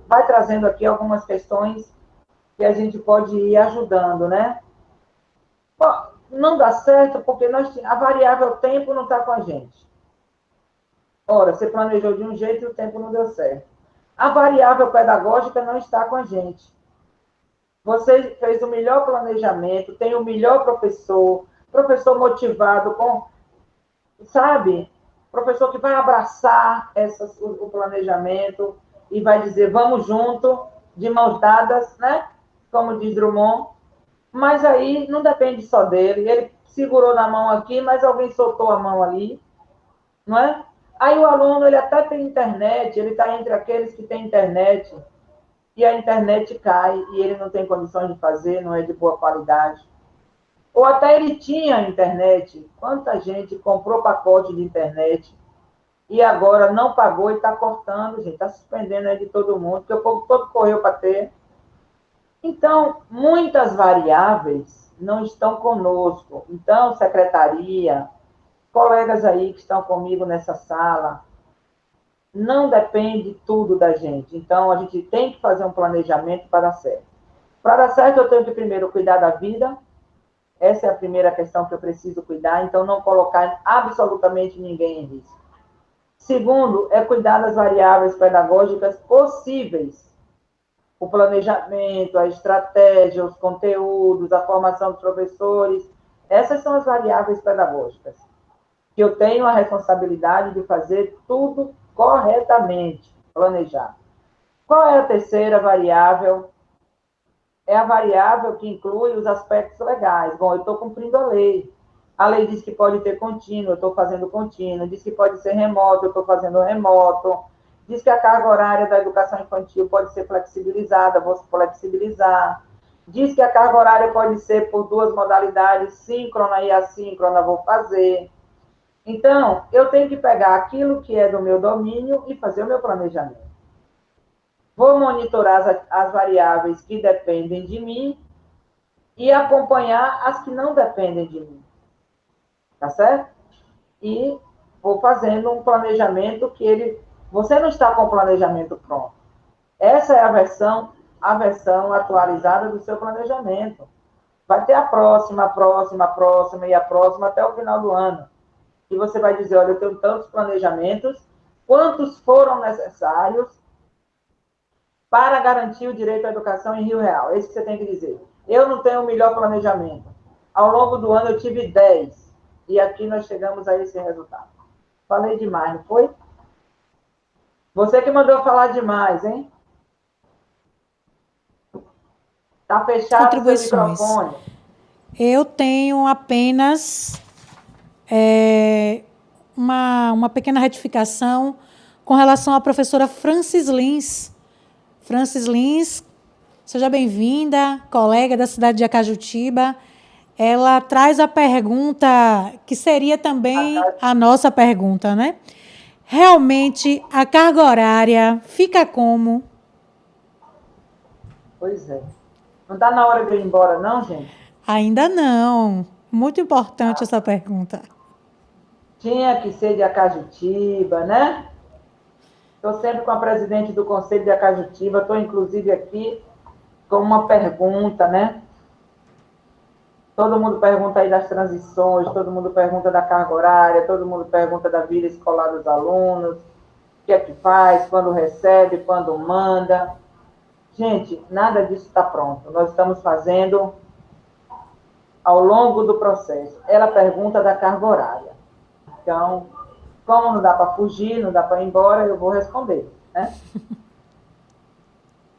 vai trazendo aqui algumas questões que a gente pode ir ajudando, né? Bom, não dá certo porque a variável tempo não está com a gente. Ora, você planejou de um jeito e o tempo não deu certo. A variável pedagógica não está com a gente. Você fez o melhor planejamento, tem o melhor professor motivado, sabe? Professor que vai abraçar o planejamento e vai dizer, vamos junto, de mãos dadas, né? Como diz Drummond. Mas aí não depende só dele. Ele segurou na mão aqui, mas alguém soltou a mão ali, não é? Aí o aluno, ele até tem internet, ele está entre aqueles que têm internet, e a internet cai, e ele não tem condições de fazer, não é de boa qualidade. Ou até ele tinha internet. Quanta gente comprou pacote de internet e agora não pagou e está cortando, gente, está suspendendo aí de todo mundo, porque o povo todo correu para ter. Então, muitas variáveis não estão conosco. Então, secretaria, colegas aí que estão comigo nessa sala, não depende tudo da gente. Então, a gente tem que fazer um planejamento para dar certo. Para dar certo, eu tenho que primeiro cuidar da vida. Essa é a primeira questão que eu preciso cuidar. Então, não colocar absolutamente ninguém em risco. Segundo, é cuidar das variáveis pedagógicas possíveis. O planejamento, a estratégia, os conteúdos, a formação dos professores. Essas são as variáveis pedagógicas. Que eu tenho a responsabilidade de fazer tudo corretamente, planejar. Qual é a terceira variável? É a variável que inclui os aspectos legais. Bom, eu estou cumprindo a lei. A lei diz que pode ter contínuo, eu estou fazendo contínuo. Diz que pode ser remoto, eu estou fazendo remoto. Diz que a carga horária da educação infantil pode ser flexibilizada, vou flexibilizar. Diz que a carga horária pode ser por duas modalidades, síncrona e assíncrona, vou fazer. Então, eu tenho que pegar aquilo que é do meu domínio e fazer o meu planejamento. Vou monitorar as variáveis que dependem de mim e acompanhar as que não dependem de mim. Tá certo? E vou fazendo um planejamento que ele... Você não está com o planejamento pronto. Essa é a versão atualizada do seu planejamento. Vai ter a próxima e a próxima até o final do ano. E você vai dizer, olha, eu tenho tantos planejamentos, quantos foram necessários para garantir o direito à educação em Rio Real? Esse que você tem que dizer. Eu não tenho o melhor planejamento. Ao longo do ano eu tive 10. E aqui nós chegamos a esse resultado. Falei demais, não foi? Você que mandou falar demais, hein? Está fechado o seu microfone. Eu tenho apenas uma pequena retificação com relação à professora Francis Lins. Francis Lins, seja bem-vinda, colega da cidade de Acajutiba. Ela traz a pergunta, que seria também a nossa pergunta, né? Realmente, a carga horária fica como? Pois é. Não está na hora de ir embora, não, gente? Ainda não. Muito importante essa pergunta. Tinha que ser de Acajutiba, né? Estou sempre com a presidente do Conselho de Acajutiba, estou inclusive aqui com uma pergunta, né? Todo mundo pergunta aí das transições, todo mundo pergunta da carga horária, todo mundo pergunta da vida escolar dos alunos, o que é que faz, quando recebe, quando manda. Gente, nada disso está pronto. Nós estamos fazendo ao longo do processo. Ela pergunta da carga horária. Então, como não dá para fugir, não dá para ir embora, eu vou responder, né?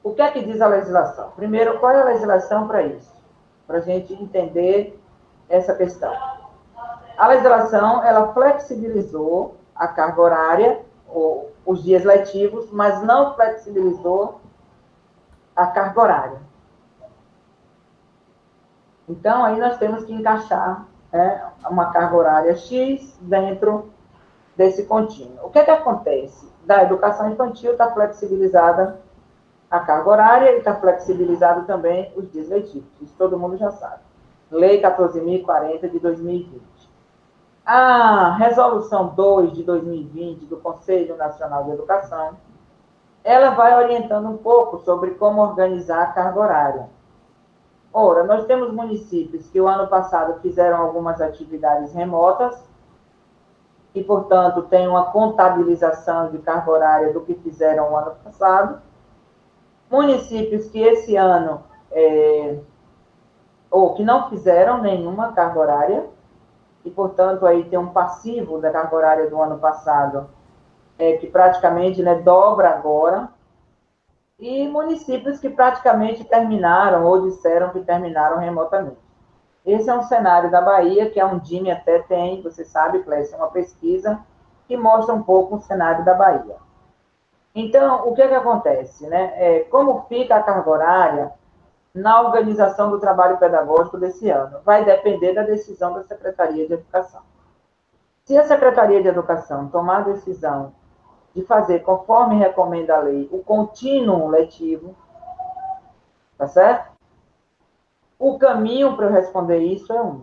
O que é que diz a legislação? Primeiro, qual é a legislação para isso? Para a gente entender essa questão. A legislação, ela flexibilizou a carga horária, ou os dias letivos, mas não flexibilizou a carga horária. Então, aí nós temos que encaixar uma carga horária X dentro desse contínuo. O que é que acontece? Da educação infantil está flexibilizada a carga horária e está flexibilizado também os dias letivos. Isso todo mundo já sabe. Lei 14.040 de 2020. A Resolução 2 de 2020 do Conselho Nacional de Educação, ela vai orientando um pouco sobre como organizar a carga horária. Ora, nós temos municípios que o ano passado fizeram algumas atividades remotas e, portanto, tem uma contabilização de carga horária do que fizeram o ano passado. Municípios que esse ano, ou que não fizeram nenhuma carga horária, e, portanto, aí tem um passivo da carga horária do ano passado, que praticamente dobra agora, e municípios que praticamente terminaram, ou disseram que terminaram remotamente. Esse é um cenário da Bahia, que a Undime até tem, você sabe, Clécia, uma pesquisa que mostra um pouco o cenário da Bahia. Então, o que acontece, né? Como fica a carga horária na organização do trabalho pedagógico desse ano? Vai depender da decisão da Secretaria de Educação. Se a Secretaria de Educação tomar a decisão de fazer, conforme recomenda a lei, o contínuo letivo, tá certo? O caminho para eu responder isso é um.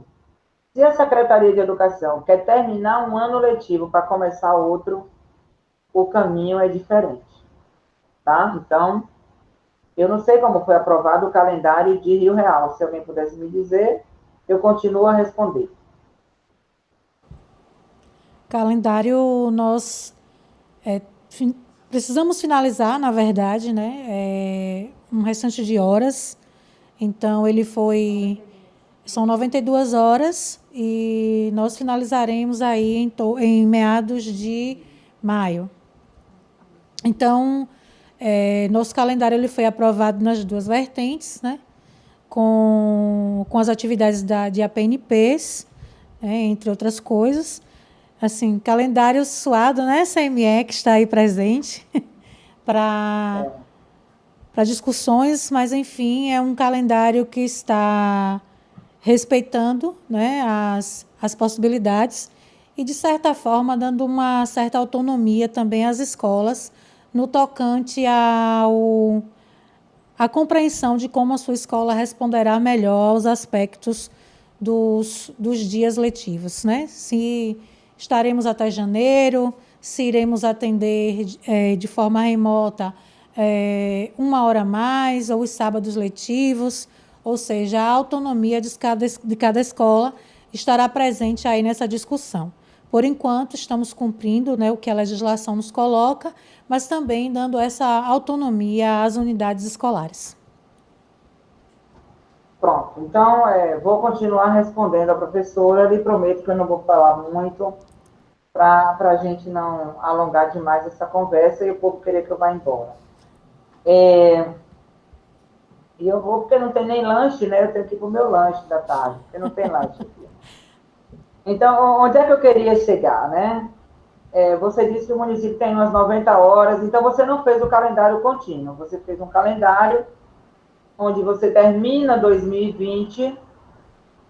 Se a Secretaria de Educação quer terminar um ano letivo para começar outro, o caminho é diferente, tá? Então, eu não sei como foi aprovado o calendário de Rio Real. Se alguém pudesse me dizer, eu continuo a responder. Calendário, nós precisamos finalizar, na verdade, né? Um restante de horas. Então, são 92 horas e nós finalizaremos aí em meados de maio. Então, nosso calendário ele foi aprovado nas duas vertentes, né? Com as atividades de APNPs, né, entre outras coisas. Assim, calendário suado, né, CME, que está aí presente, para discussões, mas, enfim, é um calendário que está respeitando, né, as possibilidades e, de certa forma, dando uma certa autonomia também às escolas no tocante à compreensão de como a sua escola responderá melhor aos aspectos dos dias letivos, né? Se estaremos até janeiro, se iremos atender de forma remota 1 hora a mais, ou os sábados letivos, ou seja, a autonomia de cada escola estará presente aí nessa discussão. Por enquanto, estamos cumprindo, né, o que a legislação nos coloca, mas também dando essa autonomia às unidades escolares. Pronto, então, vou continuar respondendo à professora, lhe prometo que eu não vou falar muito, para a gente não alongar demais essa conversa e o povo querer que eu vá embora. E eu vou, porque não tem nem lanche, né? Eu tenho que ir para o meu lanche da tarde, porque não tem lanche aqui. Então, onde é que eu queria chegar, né? Você disse que o município tem umas 90 horas, então você não fez o calendário contínuo, você fez um calendário onde você termina 2020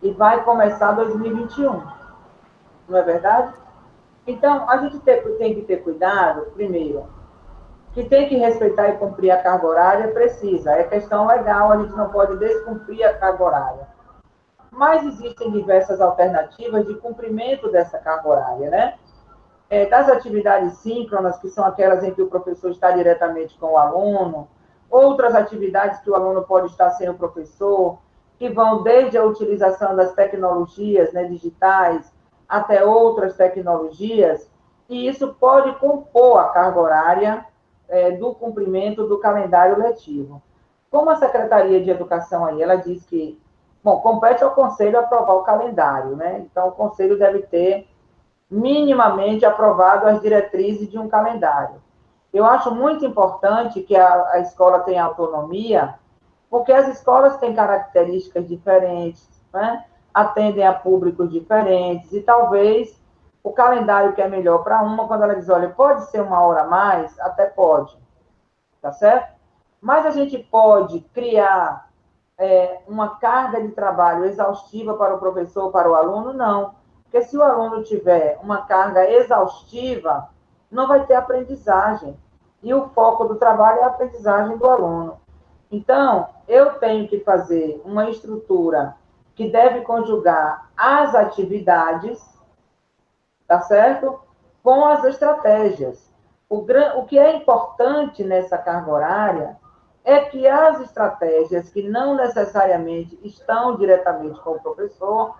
e vai começar 2021, não é verdade? Então, a gente tem que ter cuidado, primeiro, que tem que respeitar e cumprir a carga horária, precisa, é questão legal, a gente não pode descumprir a carga horária. Mas existem diversas alternativas de cumprimento dessa carga horária, né? Das atividades síncronas, que são aquelas em que o professor está diretamente com o aluno, outras atividades que o aluno pode estar sem o professor, que vão desde a utilização das tecnologias, né, digitais até outras tecnologias, e isso pode compor a carga horária do cumprimento do calendário letivo. Como a Secretaria de Educação aí, ela diz que, bom, compete ao Conselho aprovar o calendário, né? Então, o Conselho deve ter minimamente aprovado as diretrizes de um calendário. Eu acho muito importante que a escola tenha autonomia, porque as escolas têm características diferentes, né? Atendem a públicos diferentes, e talvez o calendário que é melhor para uma, quando ela diz, olha, pode ser 1 hora a mais, até pode, tá certo? Mas a gente pode criar uma carga de trabalho exaustiva para o professor, para o aluno? Não. Porque se o aluno tiver uma carga exaustiva, não vai ter aprendizagem. E o foco do trabalho é a aprendizagem do aluno. Então, eu tenho que fazer uma estrutura que deve conjugar as atividades, tá certo? Com as estratégias. O que é importante nessa carga horária é que as estratégias que não necessariamente estão diretamente com o professor,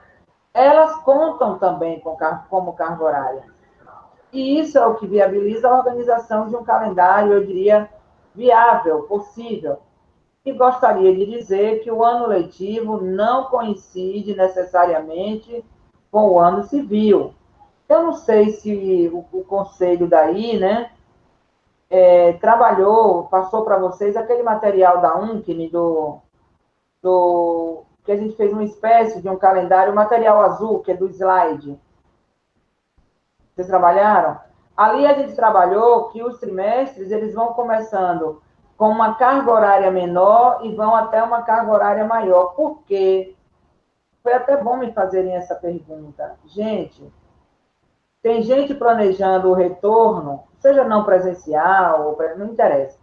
elas contam também como carga horária. E isso é o que viabiliza a organização de um calendário, eu diria, viável, possível. E gostaria de dizer que o ano letivo não coincide necessariamente com o ano civil. Eu não sei se o conselho daí, né, passou para vocês aquele material da UNCN, que a gente fez uma espécie de um calendário, material azul, que é do slide. Vocês trabalharam? Ali a gente trabalhou que os trimestres, eles vão começando com uma carga horária menor e vão até uma carga horária maior. Por quê? Foi até bom me fazerem essa pergunta. Gente, tem gente planejando o retorno, seja não presencial, não interessa.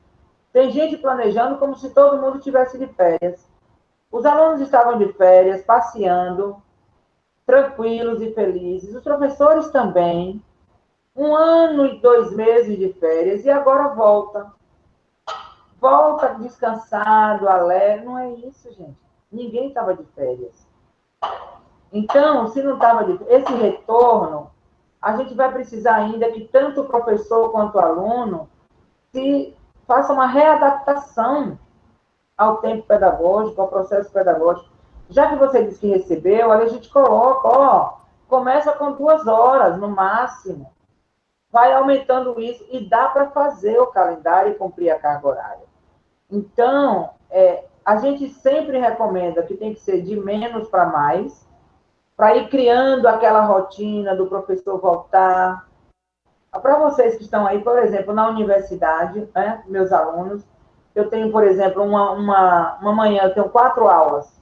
Tem gente planejando como se todo mundo tivesse de férias. Os alunos estavam de férias, passeando, tranquilos e felizes. Os professores também. 1 ano e 2 meses de férias, e agora volta. Volta descansado, alegre. Não é isso, gente. Ninguém estava de férias. Então, se não estava de férias, esse retorno, a gente vai precisar ainda que tanto o professor quanto o aluno se faça uma readaptação ao tempo pedagógico, ao processo pedagógico. Já que você disse que recebeu, aí a gente coloca, começa com 2 horas no máximo, vai aumentando isso e dá para fazer o calendário e cumprir a carga horária. Então, a gente sempre recomenda que tem que ser de menos para mais, para ir criando aquela rotina do professor voltar. Para vocês que estão aí, por exemplo, na universidade, né, meus alunos, eu tenho, por exemplo, uma manhã, eu tenho 4 aulas.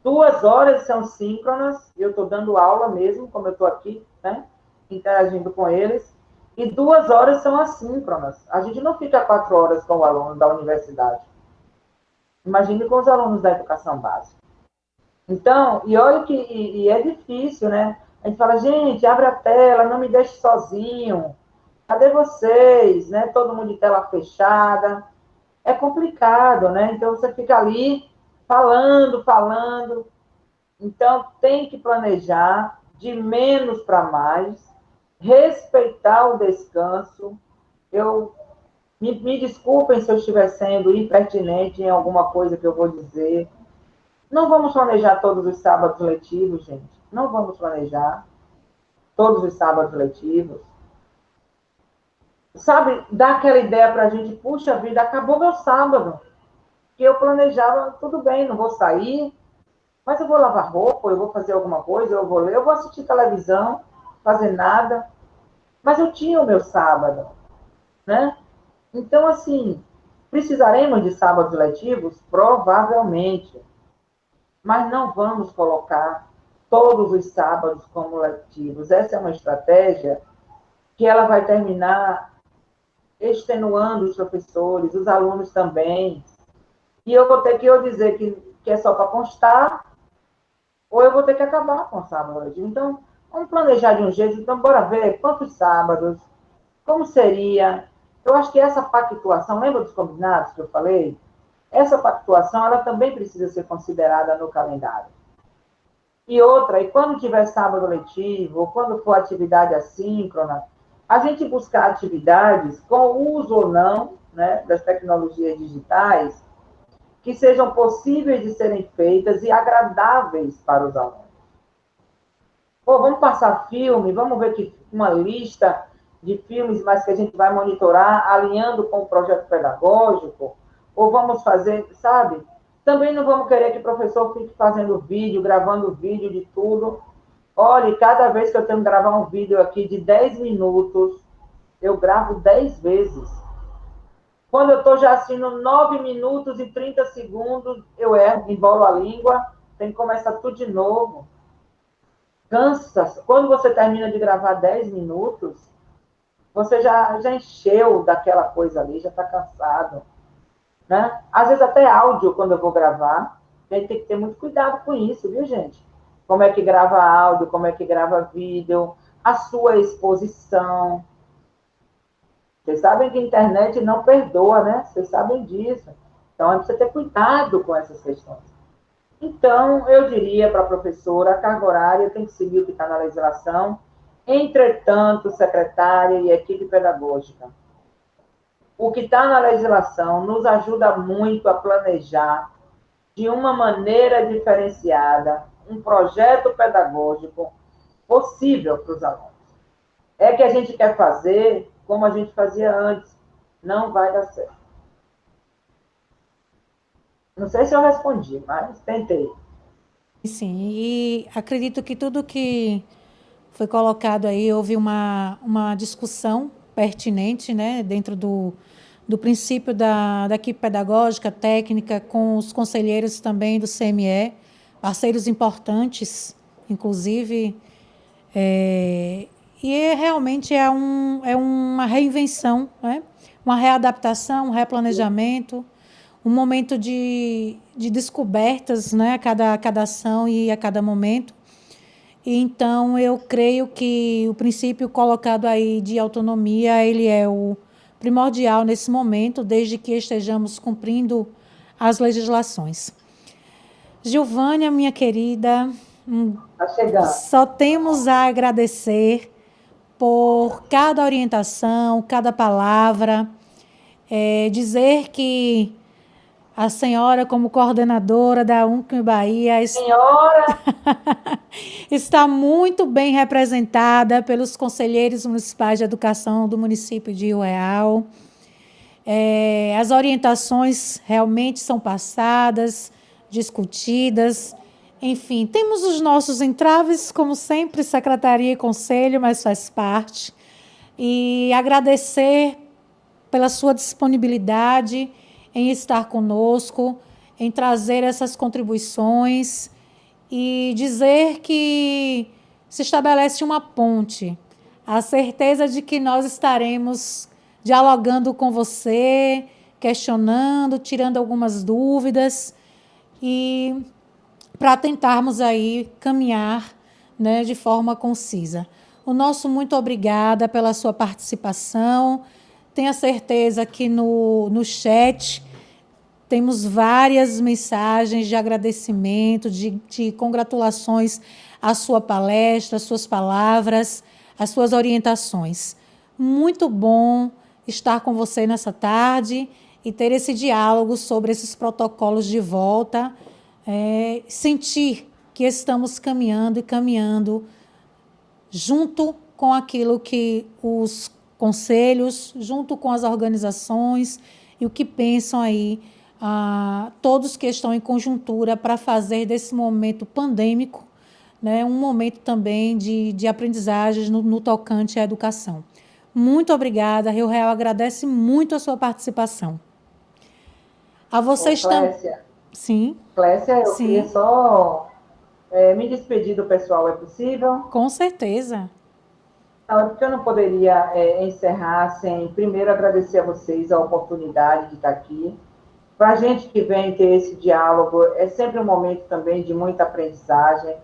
2 horas são síncronas, eu estou dando aula mesmo, como eu estou aqui, né, interagindo com eles, e 2 horas são assíncronas. A gente não fica 4 horas com o aluno da universidade. Imagine com os alunos da educação básica. Então, e olha que e é difícil, né? A gente fala, gente, abre a tela, não me deixe sozinho. Cadê vocês? Né? Todo mundo de tela fechada. É complicado, né? Então, você fica ali falando, falando. Então, tem que planejar de menos para mais, respeitar o descanso. Eu me desculpem se eu estiver sendo impertinente em alguma coisa que eu vou dizer. Não vamos planejar todos os sábados letivos, gente. Não vamos planejar todos os sábados letivos. Sabe, dá aquela ideia para a gente, puxa vida, acabou meu sábado. Que eu planejava, tudo bem, não vou sair, mas eu vou lavar roupa, eu vou fazer alguma coisa, eu vou ler, eu vou assistir televisão, fazer nada. Mas eu tinha o meu sábado, né? Então, assim, precisaremos de sábados letivos? Provavelmente. Mas não vamos colocar todos os sábados como letivos. Essa é uma estratégia que ela vai terminar extenuando os professores, os alunos também. E eu vou ter que dizer que é só para constar, ou eu vou ter que acabar com o sábado letivo. Então, vamos planejar de um jeito. Então, bora ver quantos sábados, como seria. Eu acho que essa pactuação, lembra dos combinados que eu falei? Essa pactuação, ela também precisa ser considerada no calendário. E outra, e quando tiver sábado letivo, ou quando for atividade assíncrona, a gente buscar atividades com uso ou não, né, das tecnologias digitais, que sejam possíveis de serem feitas e agradáveis para os alunos. Pô, vamos passar filme, vamos ver que uma lista de filmes, mas que a gente vai monitorar, alinhando com o projeto pedagógico, ou vamos fazer, sabe? Também não vamos querer que o professor fique fazendo vídeo, gravando vídeo de tudo. Olha, cada vez que eu tenho que gravar um vídeo aqui de 10 minutos, eu gravo 10 vezes. Quando eu estou já assistindo 9 minutos e 30 segundos, eu erro, embolo a língua, tem que começar tudo de novo. Cansa. Quando você termina de gravar 10 minutos, você já encheu daquela coisa ali, já está cansado. Né? Às vezes até áudio, quando eu vou gravar, a gente tem que ter muito cuidado com isso, viu, gente? Como é que grava áudio, como é que grava vídeo, a sua exposição. Vocês sabem que a internet não perdoa, né? Vocês sabem disso. Então, é preciso ter cuidado com essas questões. Então, eu diria para a professora, a carga horária tem que seguir o que está na legislação. Entretanto, secretária e equipe pedagógica, o que está na legislação nos ajuda muito a planejar de uma maneira diferenciada um projeto pedagógico possível para os alunos. É que a gente quer fazer como a gente fazia antes. Não vai dar certo. Não sei se eu respondi, mas tentei. Sim, e acredito que tudo que foi colocado aí, houve uma discussão pertinente, né, dentro do princípio da equipe pedagógica, técnica, com os conselheiros também do CME, parceiros importantes, inclusive, e realmente é uma reinvenção, né? Uma readaptação, um replanejamento, um momento de descobertas, né? A cada ação e a cada momento. E, então, eu creio que o princípio colocado aí de autonomia, ele é o primordial nesse momento, desde que estejamos cumprindo as legislações. Gilvânia, minha querida, Está chegando. só temos a agradecer por cada orientação, cada palavra, dizer que a senhora, como coordenadora da UNCM Bahia, Senhora, está muito bem representada pelos conselheiros municipais de educação do município de Rio Real. As orientações realmente são passadas, discutidas, Enfim, temos os nossos entraves, como sempre, secretaria e conselho, mas faz parte. E agradecer pela sua disponibilidade em estar conosco, em trazer essas contribuições e dizer que se estabelece uma ponte, a certeza de que nós estaremos dialogando com você, questionando, tirando algumas dúvidas e para tentarmos aí caminhar, né, de forma concisa. O nosso muito obrigada pela sua participação. Tenha certeza que no chat temos várias mensagens de agradecimento, de congratulações à sua palestra, às suas palavras, às suas orientações. Muito bom estar com você nessa tarde e ter esse diálogo sobre esses protocolos de volta, sentir que estamos caminhando junto com aquilo que os conselhos, junto com as organizações e o que pensam aí, todos que estão em conjuntura para fazer desse momento pandêmico, né, um momento também de aprendizagem no tocante à educação. Muito obrigada, Rio Real agradece muito a sua participação. A vocês também. Sim. Clécia, eu queria só me despedir do pessoal, é possível? Com certeza. Porque eu não poderia encerrar sem primeiro agradecer a vocês a oportunidade de estar aqui. Para a gente que vem ter esse diálogo, é sempre um momento também de muita aprendizagem.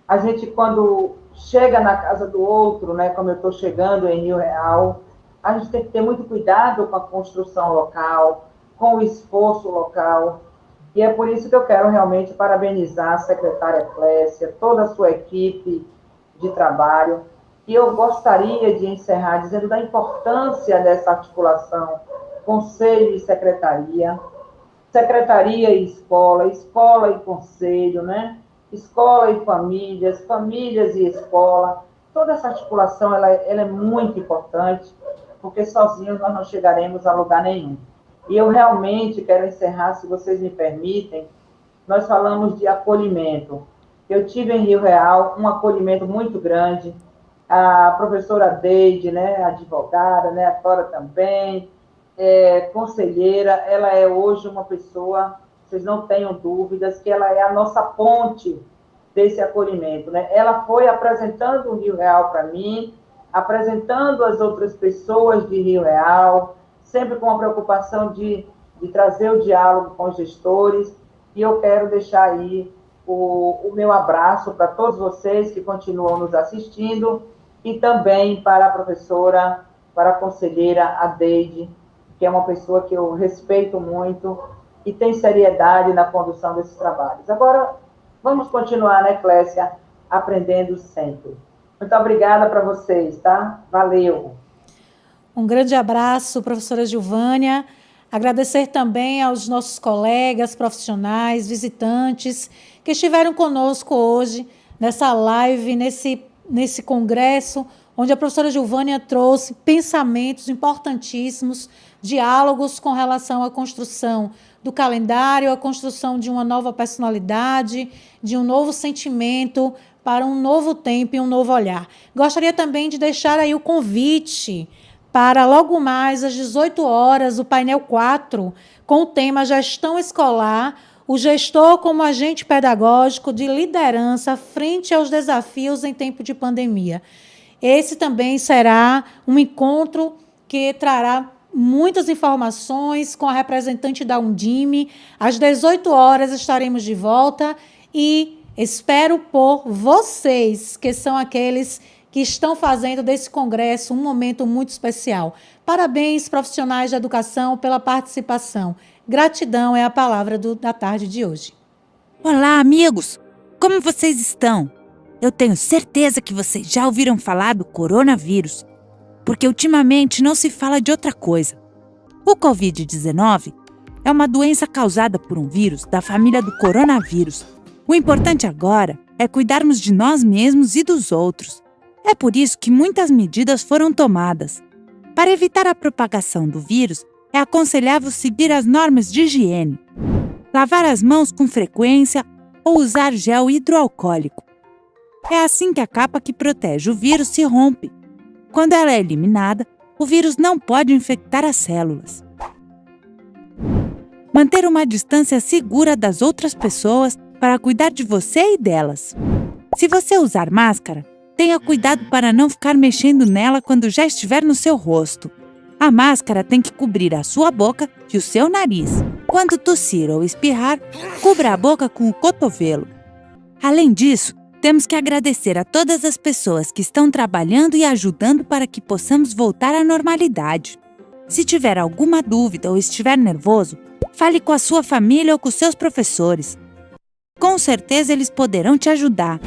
A gente, quando chega na casa do outro, né, como eu estou chegando em Rio Real, a gente tem que ter muito cuidado com a construção local, com o esforço local. E é por isso que eu quero realmente parabenizar a secretária Clécia, toda a sua equipe de trabalho. E eu gostaria de encerrar dizendo da importância dessa articulação conselho e secretaria, secretaria e escola e conselho, né? Escola e famílias, famílias e escola. Toda essa articulação ela é muito importante, porque sozinhos nós não chegaremos a lugar nenhum. E eu realmente quero encerrar, se vocês me permitem, nós falamos de acolhimento. Eu tive em Rio Real um acolhimento muito grande, a professora Deide, né, advogada, né, a Cora também, conselheira, ela é hoje uma pessoa, vocês não tenham dúvidas, que ela é a nossa ponte desse acolhimento, né? Ela foi apresentando o Rio Real para mim, apresentando as outras pessoas de Rio Real, sempre com a preocupação de trazer o diálogo com os gestores, e eu quero deixar aí o meu abraço para todos vocês que continuam nos assistindo, e também para a professora, para a conselheira Adeide, que é uma pessoa que eu respeito muito e tem seriedade na condução desses trabalhos. Agora, vamos continuar, né, Clécia, aprendendo sempre. Muito obrigada para vocês, tá? Valeu! Um grande abraço, professora Gilvânia. Agradecer também aos nossos colegas, profissionais, visitantes que estiveram conosco hoje nessa live, nesse congresso, onde a professora Gilvânia trouxe pensamentos importantíssimos, diálogos com relação à construção do calendário, a construção de uma nova personalidade, de um novo sentimento para um novo tempo e um novo olhar. Gostaria também de deixar aí o convite para logo mais às 18 horas, o painel 4, com o tema Gestão Escolar, o gestor como agente pedagógico de liderança frente aos desafios em tempo de pandemia. Esse também será um encontro que trará muitas informações com a representante da Undime. Às 18 horas estaremos de volta e espero por vocês, que são aqueles que estão fazendo desse congresso um momento muito especial. Parabéns, profissionais da educação, pela participação. Gratidão é a palavra da tarde de hoje. Olá, amigos! Como vocês estão? Eu tenho certeza que vocês já ouviram falar do coronavírus, porque ultimamente não se fala de outra coisa. O Covid-19 é uma doença causada por um vírus da família do coronavírus. O importante agora é cuidarmos de nós mesmos e dos outros. É por isso que muitas medidas foram tomadas. Para evitar a propagação do vírus, é aconselhável seguir as normas de higiene. Lavar as mãos com frequência, ou usar gel hidroalcoólico. É assim que a capa que protege o vírus se rompe. Quando ela é eliminada, o vírus não pode infectar as células. Manter uma distância segura das outras pessoas para cuidar de você e delas. Se você usar máscara, tenha cuidado para não ficar mexendo nela quando já estiver no seu rosto. A máscara tem que cobrir a sua boca e o seu nariz. Quando tossir ou espirrar, cubra a boca com o cotovelo. Além disso, temos que agradecer a todas as pessoas que estão trabalhando e ajudando para que possamos voltar à normalidade. Se tiver alguma dúvida ou estiver nervoso, fale com a sua família ou com seus professores. Com certeza eles poderão te ajudar.